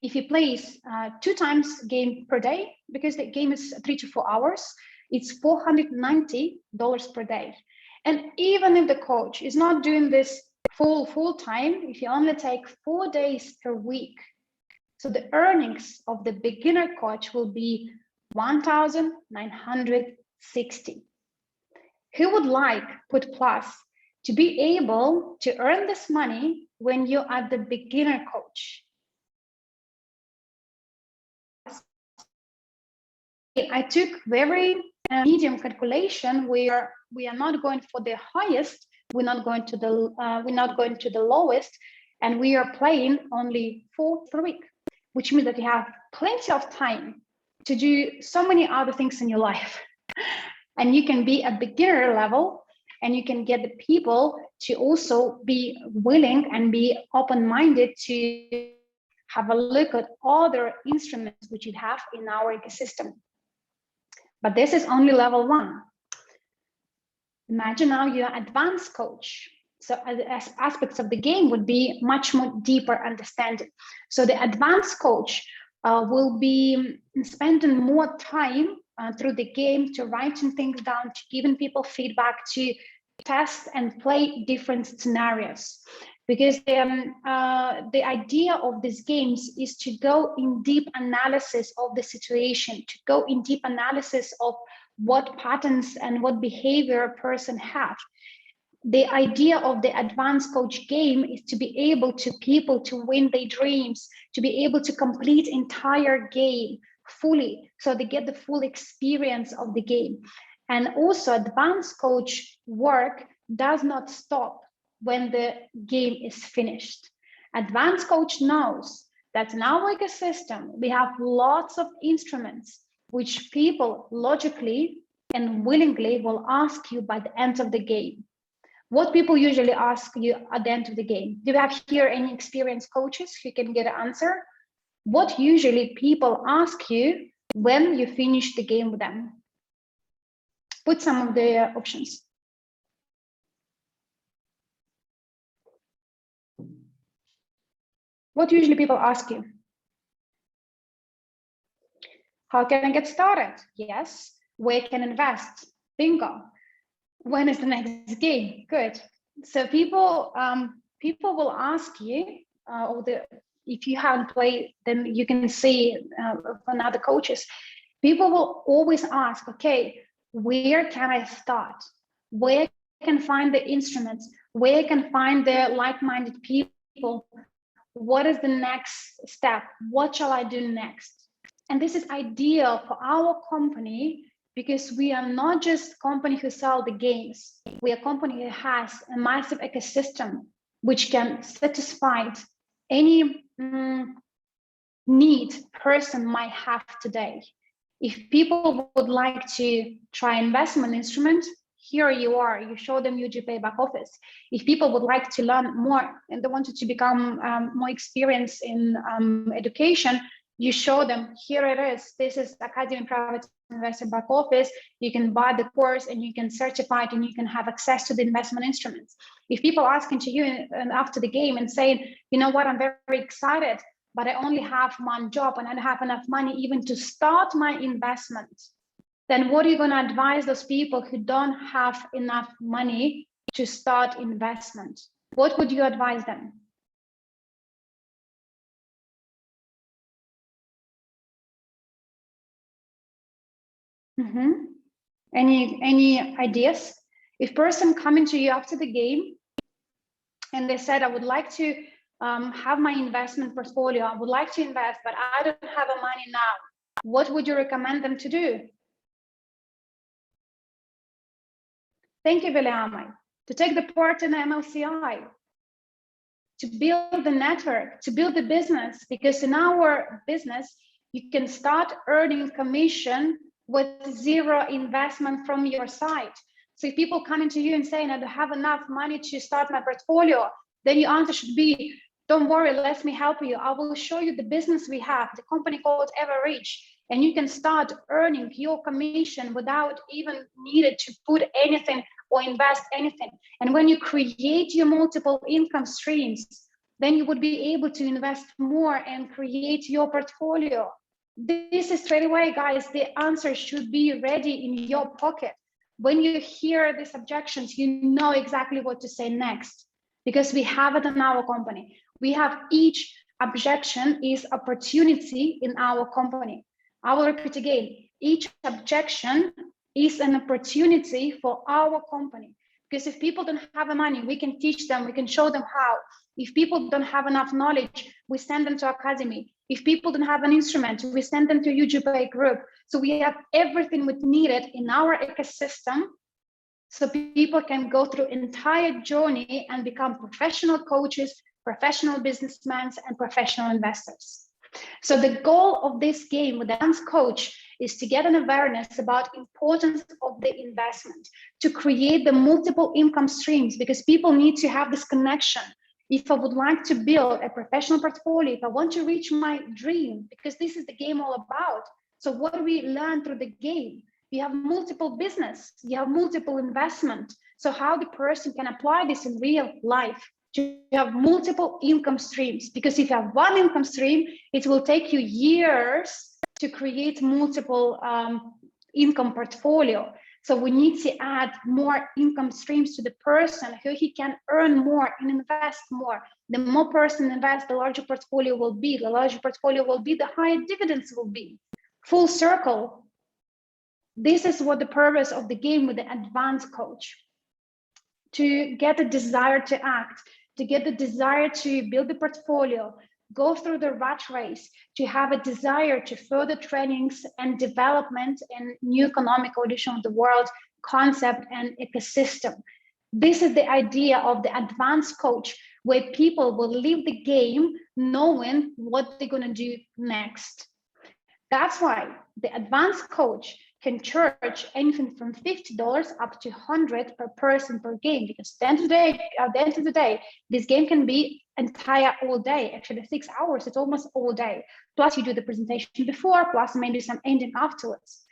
If you plays 2 times game per day, because the game is 3 to 4 hours, it's $490 per day. And even if the coach is not doing this full time, if you only take 4 days per week, so the earnings of the beginner coach will be 1,960. Who would like, put plus, to be able to earn this money when you're at the beginner coach? I took very medium calculation where we are not going for the highest, we're not going to the lowest, and we are playing only 4 per week, which means that you have plenty of time to do so many other things in your life. And you can be a beginner level, and you can get the people to also be willing and be open-minded to have a look at other instruments which you have in our ecosystem. But this is only level 1. Imagine now you're an advanced coach. So as aspects of the game would be much more deeper understanding. So the advanced coach will be spending more time through the game to writing things down, to giving people feedback, to test and play different scenarios. Because the idea of these games is to go in deep analysis of the situation, to go in deep analysis of what patterns and what behavior a person have. The idea of the advanced coach game is to be able to people to win their dreams, to be able to complete entire game fully, so they get the full experience of the game. And also advanced coach work does not stop when the game is finished. Advanced coach knows that in our ecosystem, we have lots of instruments which people logically and willingly will ask you by the end of the game. What people usually ask you at the end of the game? Do you have here any experienced coaches who can get an answer? What usually people ask you when you finish the game with them? Put some of the options. What usually people ask you? How can I get started? Yes. Where can I invest? Bingo. When is the next game? Good. So people will ask you, if you haven't played, then you can see from other coaches. People will always ask, okay, where can I start? Where can I find the instruments? Where can I find the like-minded people? What is the next step? What shall I do next? And this is ideal for our company, because we are not just a company who sell the games. We are a company who has a massive ecosystem which can satisfy any need person might have today. If people would like to try investment instrument, here you are, you show them UGPay back office. If people would like to learn more and they wanted to become more experienced in education, You show them, here it is. This is Academy Private Investor Back Office. You can buy the course and you can certify it and you can have access to the investment instruments. If people asking to you and after the game and saying, you know what, I'm very excited, but I only have one job and I don't have enough money even to start my investment, then what are you going to advise those people who don't have enough money to start investment? What would you advise them? Any ideas? If person coming to you after the game and they said, I would like to have my investment portfolio, I would like to invest, but I don't have the money now, what would you recommend them to do? Thank you, William. To take the part in the MLCI, to build the network, to build the business, because in our business, you can start earning commission with zero investment from your side. So if people come into you and saying, I don't have enough money to start my portfolio, then your answer should be, don't worry, let me help you. I will show you the business we have, the company called Evorich, and you can start earning your commission without even needed to put anything or invest anything. And when you create your multiple income streams, then you would be able to invest more and create your portfolio. This is straight away, guys, the answer should be ready in your pocket. When you hear these objections, you know exactly what to say next, because we have it in our company. We have each objection is opportunity in our company. I will repeat again, each objection is an opportunity for our company. Because if people don't have the money, we can teach them, we can show them how. If people don't have enough knowledge, we send them to academy. If people don't have an instrument, we send them to UGPay group. So we have everything we needed in our ecosystem so people can go through entire journey and become professional coaches, professional businessmen, and professional investors. So the goal of this game with the Dance Coach is to get an awareness about importance of the investment, to create the multiple income streams, because people need to have this connection. If I would like to build a professional portfolio, if I want to reach my dream, because this is the game all about. So what do we learn through the game? You have multiple business, you have multiple investment. So how the person can apply this in real life? To have multiple income streams, because if you have one income stream, it will take you years to create multiple income portfolio. So we need to add more income streams to the person who he can earn more and invest more. The more person invests, the larger portfolio will be. The larger portfolio will be, the higher dividends will be. Full circle. This is what the purpose of the game with the advanced coach. To get a desire to act, to get the desire to build the portfolio, go through the rat race, to have a desire to further trainings and development in new economic condition of the world concept and ecosystem. This is the idea of the advanced coach, where people will leave the game knowing what they're going to do next. That's why the advanced coach can charge anything from $50 up to $100 per person per game, because at the end of the day, this game can be entire all day, actually 6 hours, it's almost all day. Plus you do the presentation before, plus maybe some ending afterwards.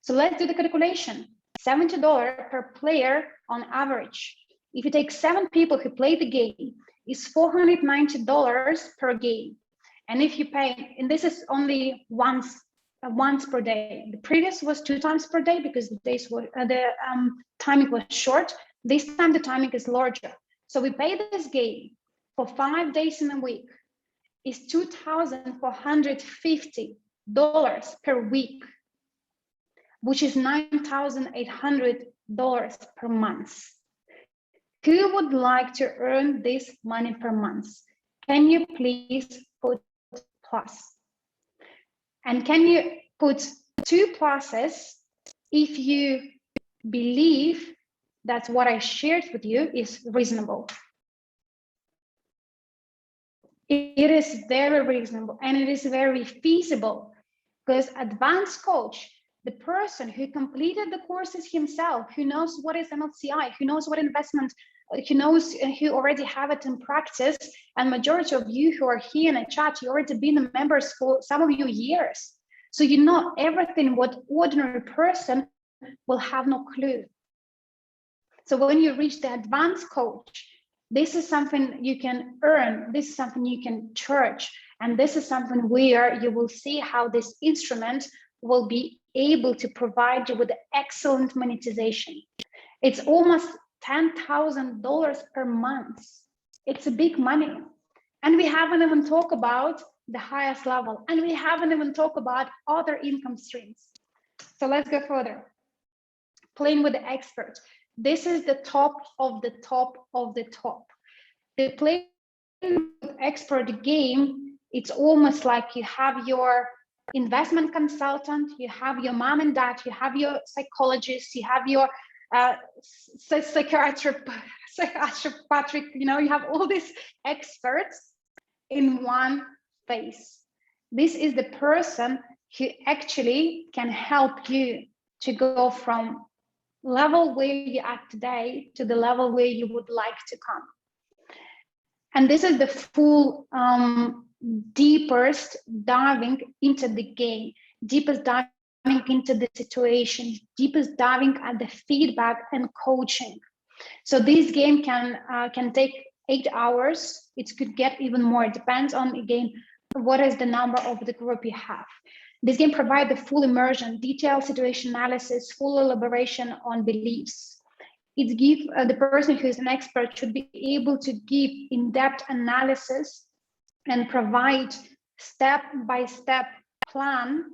So let's do the calculation. $70 per player on average. If you take 7 people who play the game, it's $490 per game. And if you pay, and this is only once per day. The previous was 2 times per day because the days were timing was short. This time the timing is larger. So we pay this game for 5 days in a week. Is $2,450 per week, which is $9,800 per month. Who would like to earn this money per month? Can you please put plus? And can you put 2 pluses if you believe that what I shared with you is reasonable? It is very reasonable and it is very feasible, because advanced coach, the person who completed the courses himself, who knows what is MLCI, who knows what investment who knows, who already have it in practice, and majority of you who are here in the chat, you already been members for some of you years. So you know everything what ordinary person will have no clue. So when you reach the advanced coach, this is something you can earn, this is something you can charge, and this is something where you will see how this instrument will be able to provide you with excellent monetization. It's almost $10,000 per month. It's a big money. And we haven't even talked about the highest level, and we haven't even talked about other income streams. So let's go further. Playing with the expert. This is the top of the top of the top. The playing with expert game, it's almost like you have your investment consultant, you have your mom and dad, you have your psychologist, you have your psychiatrist Patrick, you know, you have all these experts in one place. This is the person who actually can help you to go from level where you're at today to the level where you would like to come. And this is the full deepest diving into the game, deepest diving into the situation, deepest diving at the feedback and coaching. So this game can take 8 hours. It could get even more. It depends on, again, what is the number of the group you have. This game provides the full immersion, detailed situation analysis, full elaboration on beliefs. It gives the person who is an expert should be able to give in-depth analysis and provide step-by-step plan.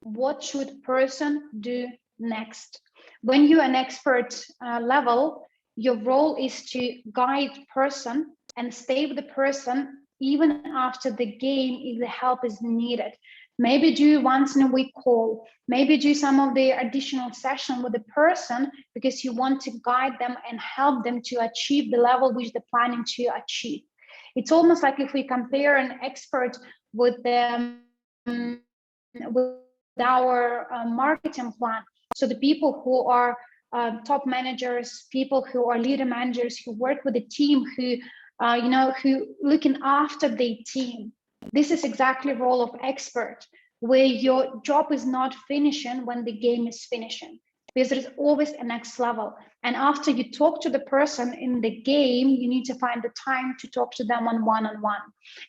What should person do next? When you're an expert level, your role is to guide person and stay with the person even after the game if the help is needed. Maybe do once in a week call, maybe do some of the additional session with the person because you want to guide them and help them to achieve the level which they're planning to achieve. It's almost like if we compare an expert with our marketing plan. So the people who are top managers, people who are leader managers, who work with a team, who who looking after their team. This is exactly the role of expert, where your job is not finishing when the game is finishing, because there is always a next level. And after you talk to the person in the game, you need to find the time to talk to them on one-on-one.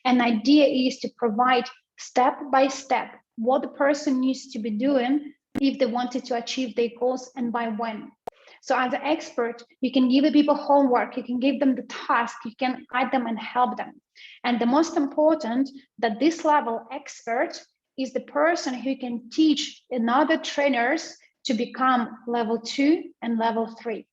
And the idea is to provide step by step what the person needs to be doing if they wanted to achieve their goals and by when. So as an expert, you can give the people homework, you can give them the task, you can guide them and help them. And the most important, that this level expert is the person who can teach another trainers to become level 2 and level 3.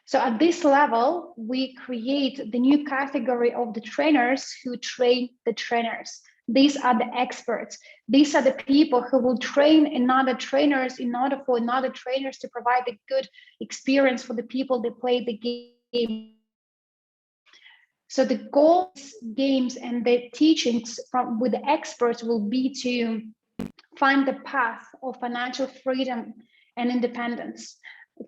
So at this level, we create the new category of the trainers who train the trainers. These are the experts. These are the people who will train another trainers in order for another trainers to provide a good experience for the people that play the game. So the goals, games, and the teachings with the experts will be to find the path of financial freedom and independence,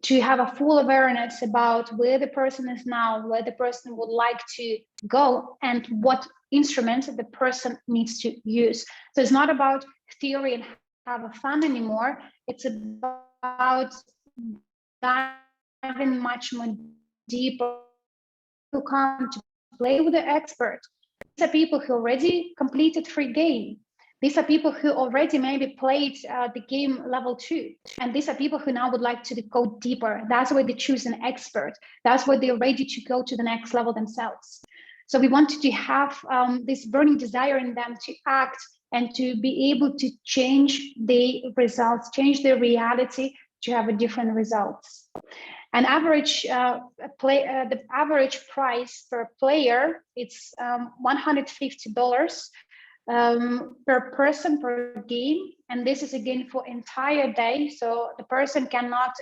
to have a full awareness about where the person is now, where the person would like to go, and what instruments the person needs to use. So it's not about theory and have a fun anymore. It's about diving much more deeper who come to play with the expert. These are people who already completed free game. These are people who already maybe played the game level 2. And these are people who now would like to go deeper. That's why they choose an expert. That's why they're ready to go to the next level themselves. So we wanted to have this burning desire in them to act and to be able to change the results, change their reality to have a different results. An average the average price per player, it's $150 per person per game, and this is again for entire day. So the person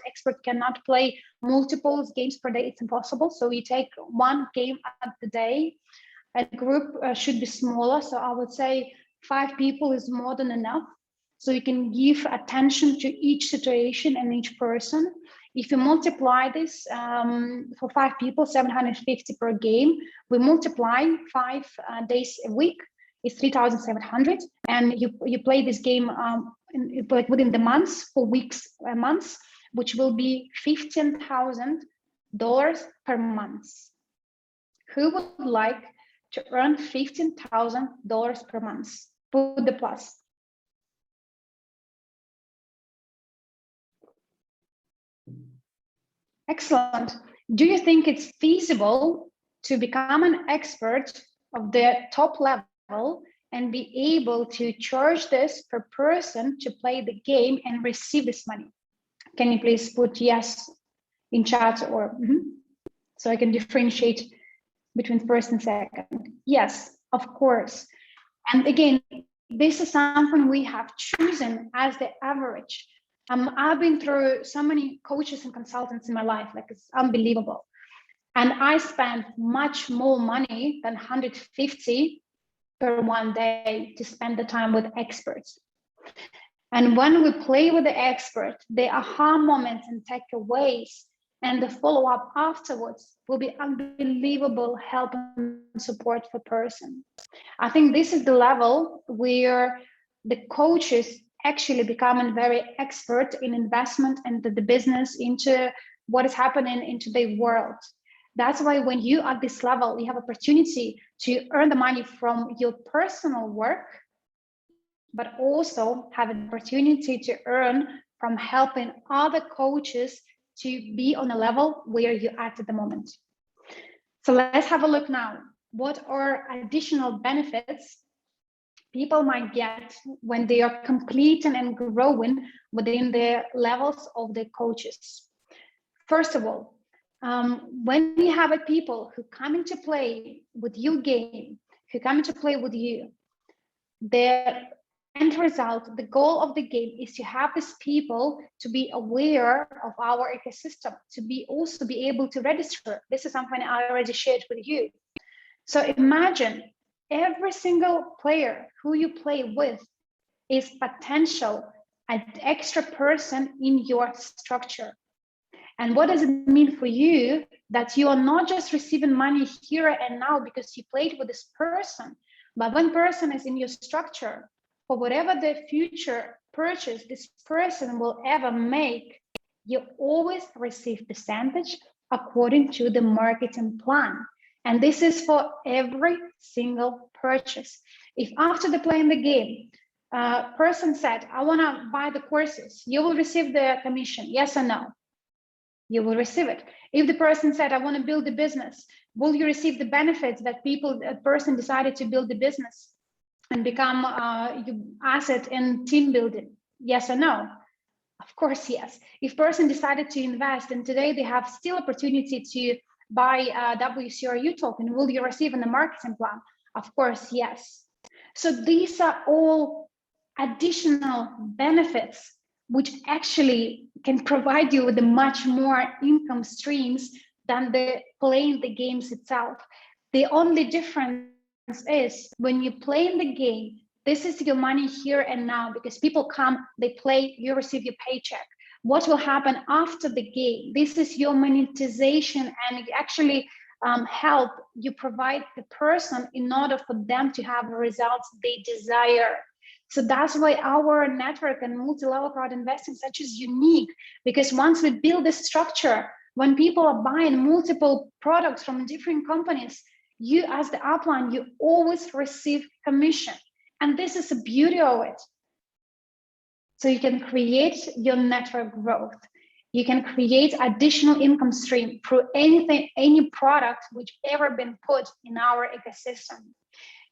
expert cannot play multiple games per day. It's impossible. So you take one game at the day, and the group should be smaller. So I would say 5 people is more than enough. So you can give attention to each situation and each person. If you multiply this for 5 people, 750 per game, we multiply 5 days a week, it's 3,700, and you play this game like within the months, for weeks, months, which will be $15,000 per month. Who would like to earn $15,000 per month? Put the plus. Excellent. Do you think it's feasible to become an expert of the top level and be able to charge this per person to play the game and receive this money? Can you please put yes in chat, or so I can differentiate between first and second? Yes, of course. And again, this is something we have chosen as the average. I've been through so many coaches and consultants in my life, like it's unbelievable. And I spent much more money than 150 per one day to spend the time with experts. And when we play with the expert, the aha moments and takeaways and the follow-up afterwards will be unbelievable help and support for person. I think this is the level where the coaches actually becoming very expert in investment and the business into what is happening in today's world. That's why when you are at this level, you have opportunity to earn the money from your personal work, but also have an opportunity to earn from helping other coaches to be on a level where you're at the moment. So let's have a look now. What are additional benefits people might get when they are completing and growing within the levels of the coaches? First of all, when you have people who come into play with your game, who come into play with you, the end result, the goal of the game is to have these people to be aware of our ecosystem, to be also be able to register. This is something I already shared with you. So imagine every single player who you play with is potential an extra person in your structure. And what does it mean for you that you are not just receiving money here and now because you played with this person, but one person is in your structure, for whatever the future purchase this person will ever make, you always receive percentage according to the marketing plan. And this is for every single purchase. If after the playing the game, person said, I want to buy the courses, you will receive the commission, yes or no? You will receive it. If the person said, I want to build a business, will you receive the benefits that a person decided to build the business and become asset in team building? Yes or no? Of course, yes. If person decided to invest and today they have still opportunity to buy WCRU token, will you receive in the marketing plan? Of course, yes. So these are all additional benefits which actually can provide you with a much more income streams than the playing the games itself. The only difference is when you play in the game, this is your money here and now, because people come, they play, you receive your paycheck. What will happen after the game? This is your monetization, and it actually help you provide the person in order for them to have the results they desire. So that's why our network and multi-level crowd investing such is unique, because once we build this structure, when people are buying multiple products from different companies, you as the upline, you always receive commission. And this is the beauty of it. So you can create your network growth. You can create additional income stream through anything, any product which ever been put in our ecosystem.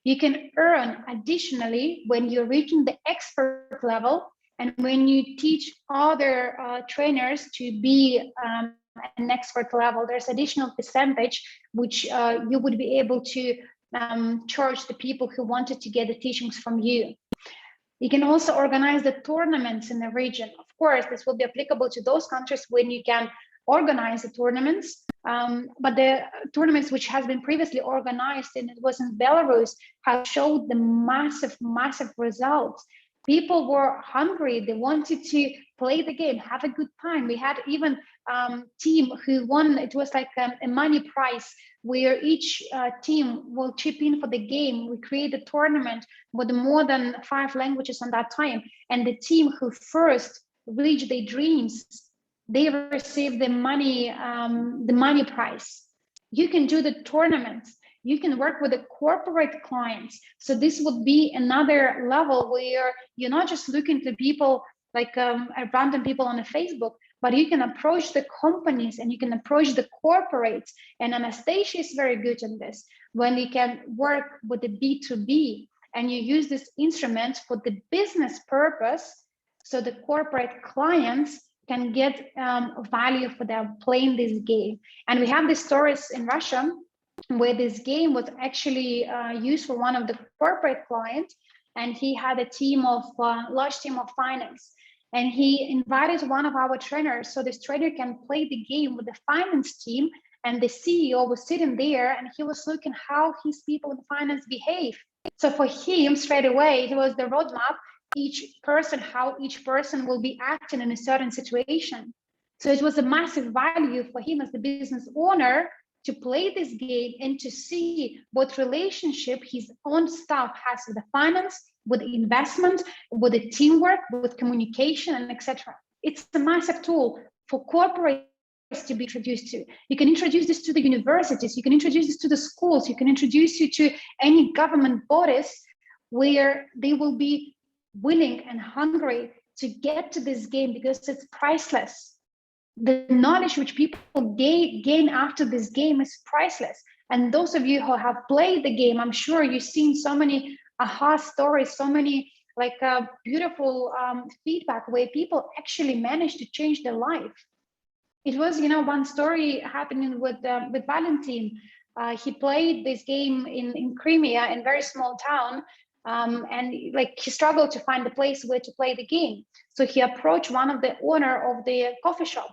You can earn additionally when you're reaching the expert level and when you teach other trainers to be an expert level. There's additional percentage which you would be able to charge the people who wanted to get the teachings from you. You can also organize the tournaments in the region. Of course, this will be applicable to those countries when you can organize the tournaments, but the tournaments which has been previously organized and it was in Belarus have showed the massive results. People were hungry. They wanted to play the game, have a good time. We had even team who won. It was like a money prize where each team will chip in for the game. We created a tournament with more than 5 languages on that time. And the team who first reached their dreams, they received the money prize. You can do the tournaments. You can work with the corporate clients. So this would be another level where you're not just looking to people like random people on a Facebook, but you can approach the companies and you can approach the corporates. And Anastasia is very good in this. When you can work with the B2B and you use this instrument for the business purpose, so the corporate clients can get value for them playing this game. And we have these stories in Russia where this game was actually used for one of the corporate clients, and he had a team of large team of finance, and he invited one of our trainers so this trainer can play the game with the finance team, and the CEO was sitting there and he was looking how his people in finance behave. So for him straight away it was the roadmap, how each person will be acting in a certain situation. So it was a massive value for him as the business owner to play this game and to see what relationship his own staff has with the finance, with the investment, with the teamwork, with communication, and etc. It's a massive tool for corporates to be introduced to. You can introduce this to the universities, you can introduce this to the schools, you can introduce it to any government bodies where they will be willing and hungry to get to this game because it's priceless. The knowledge which people gain after this game is priceless. And those of you who have played the game, I'm sure you've seen so many aha stories, so many like beautiful feedback where people actually managed to change their life. It was, one story happening with Valentin. He played this game in Crimea, in a very small town, and like he struggled to find a place where to play the game. So he approached one of the owner of the coffee shop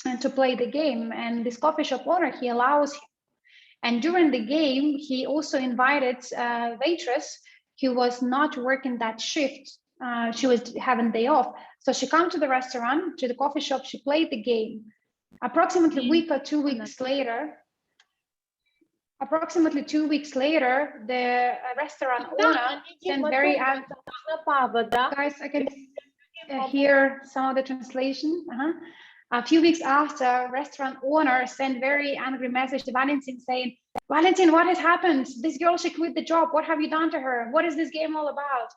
and to play the game, and this coffee shop owner, he allows him. And during the game, he also invited a waitress who was not working that shift. She was having day off. So she came to the restaurant, to the coffee shop, she played the game. Approximately a week or 2 weeks later, the restaurant owner sent very guys, I can hear some of the translation. A few weeks after, restaurant owner sent very angry message to Valentin saying, Valentin, what has happened? This girl, she quit the job. What have you done to her? What is this game all about?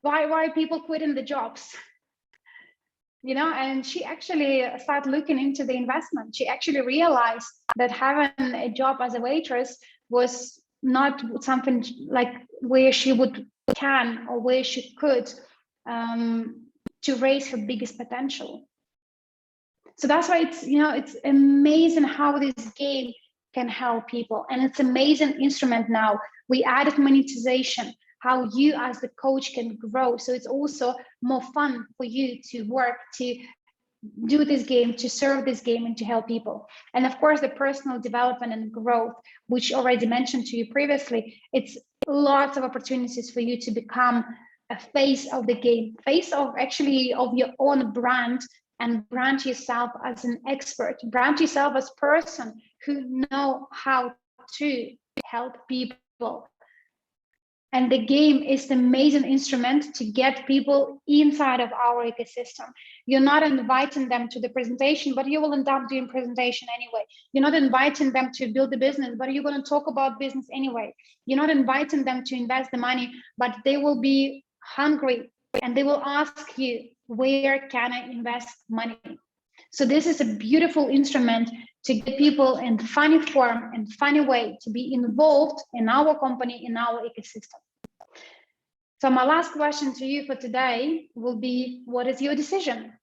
Why are people quitting the jobs? And she actually started looking into the investment. She actually realized that having a job as a waitress was not something like where she can or where she could to raise her biggest potential. So that's why it's amazing how this game can help people, and it's amazing instrument now. We added monetization, how you as the coach can grow. So it's also more fun for you to work, to do this game, to serve this game, and to help people. And of course, the personal development and growth, which already mentioned to you previously, it's lots of opportunities for you to become a face of the game, face of your own brand, and brand yourself as an expert, brand yourself as a person who know how to help people. And the game is the amazing instrument to get people inside of our ecosystem. You're not inviting them to the presentation, but you will end up doing presentation anyway. You're not inviting them to build a business, but you're going to talk about business anyway. You're not inviting them to invest the money, but they will be hungry and they will ask you, where can I invest money? So this is a beautiful instrument to get people in funny form and funny way to be involved in our company, in our ecosystem. So my last question to you for today will be, what is your decision?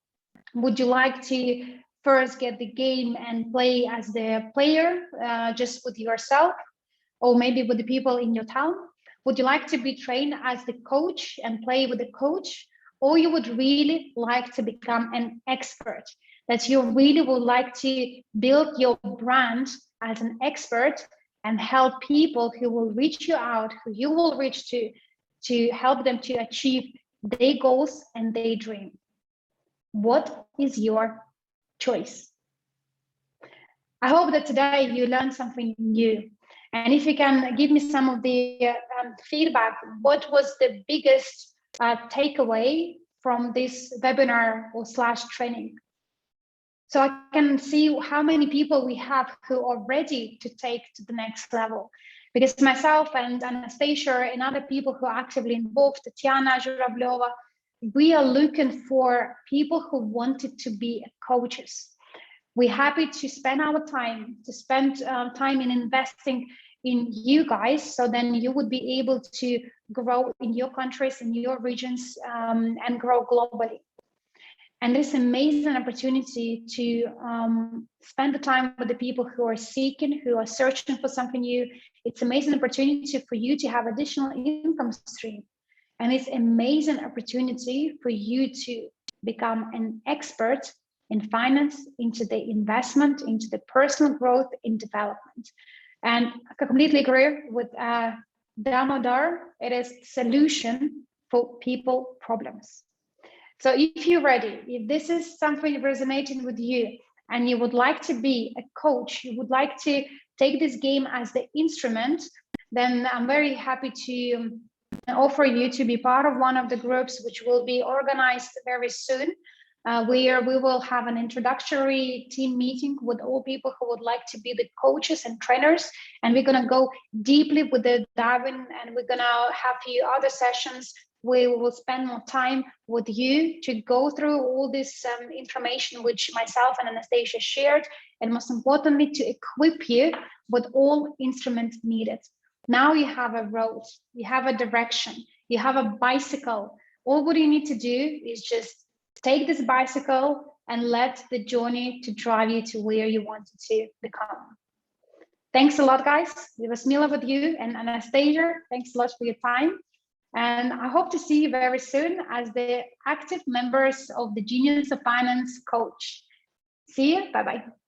Would you like to first get the game and play as the player, just with yourself, or maybe with the people in your town? Would you like to be trained as the coach and play with the coach? Or you would really like to become an expert, that you really would like to build your brand as an expert and help people who will reach you out, who you will reach to help them to achieve their goals and their dream. What is your choice? I hope that today you learned something new. And if you can give me some of the feedback, what was the biggest takeaway from this webinar or / training? So I can see how many people we have who are ready to take to the next level. Because myself and Anastasia and other people who are actively involved, Tatiana Zhuravleva, we are looking for people who wanted to be coaches. We're happy to spend our time, time in investing in you guys, so then you would be able to grow in your countries, in your regions, and grow globally. And there's an amazing opportunity to spend the time with the people who are seeking, who are searching for something new. It's an amazing opportunity for you to have additional income stream. And it's an amazing opportunity for you to become an expert in finance, into the investment, into the personal growth, in development. And I completely agree with Damodar. It is solution for people problems. So if you're ready, if this is something resonating with you and you would like to be a coach, you would like to take this game as the instrument, then I'm very happy to offer you to be part of one of the groups which will be organized very soon, where we will have an introductory team meeting with all people who would like to be the coaches and trainers. And we're going to go deeply with the diving, and we're going to have a few other sessions where we will spend more time with you to go through all this information which myself and Anastasia shared, and most importantly, to equip you with all instruments needed. Now you have a road, you have a direction, you have a bicycle. All what you need to do is just take this bicycle and let the journey to drive you to where you wanted to become. Thanks a lot, guys. It was Mila with you, and Anastasia, thanks a lot for your time. And I hope to see you very soon as the active members of the Genius of Finance coach. See you. Bye-bye.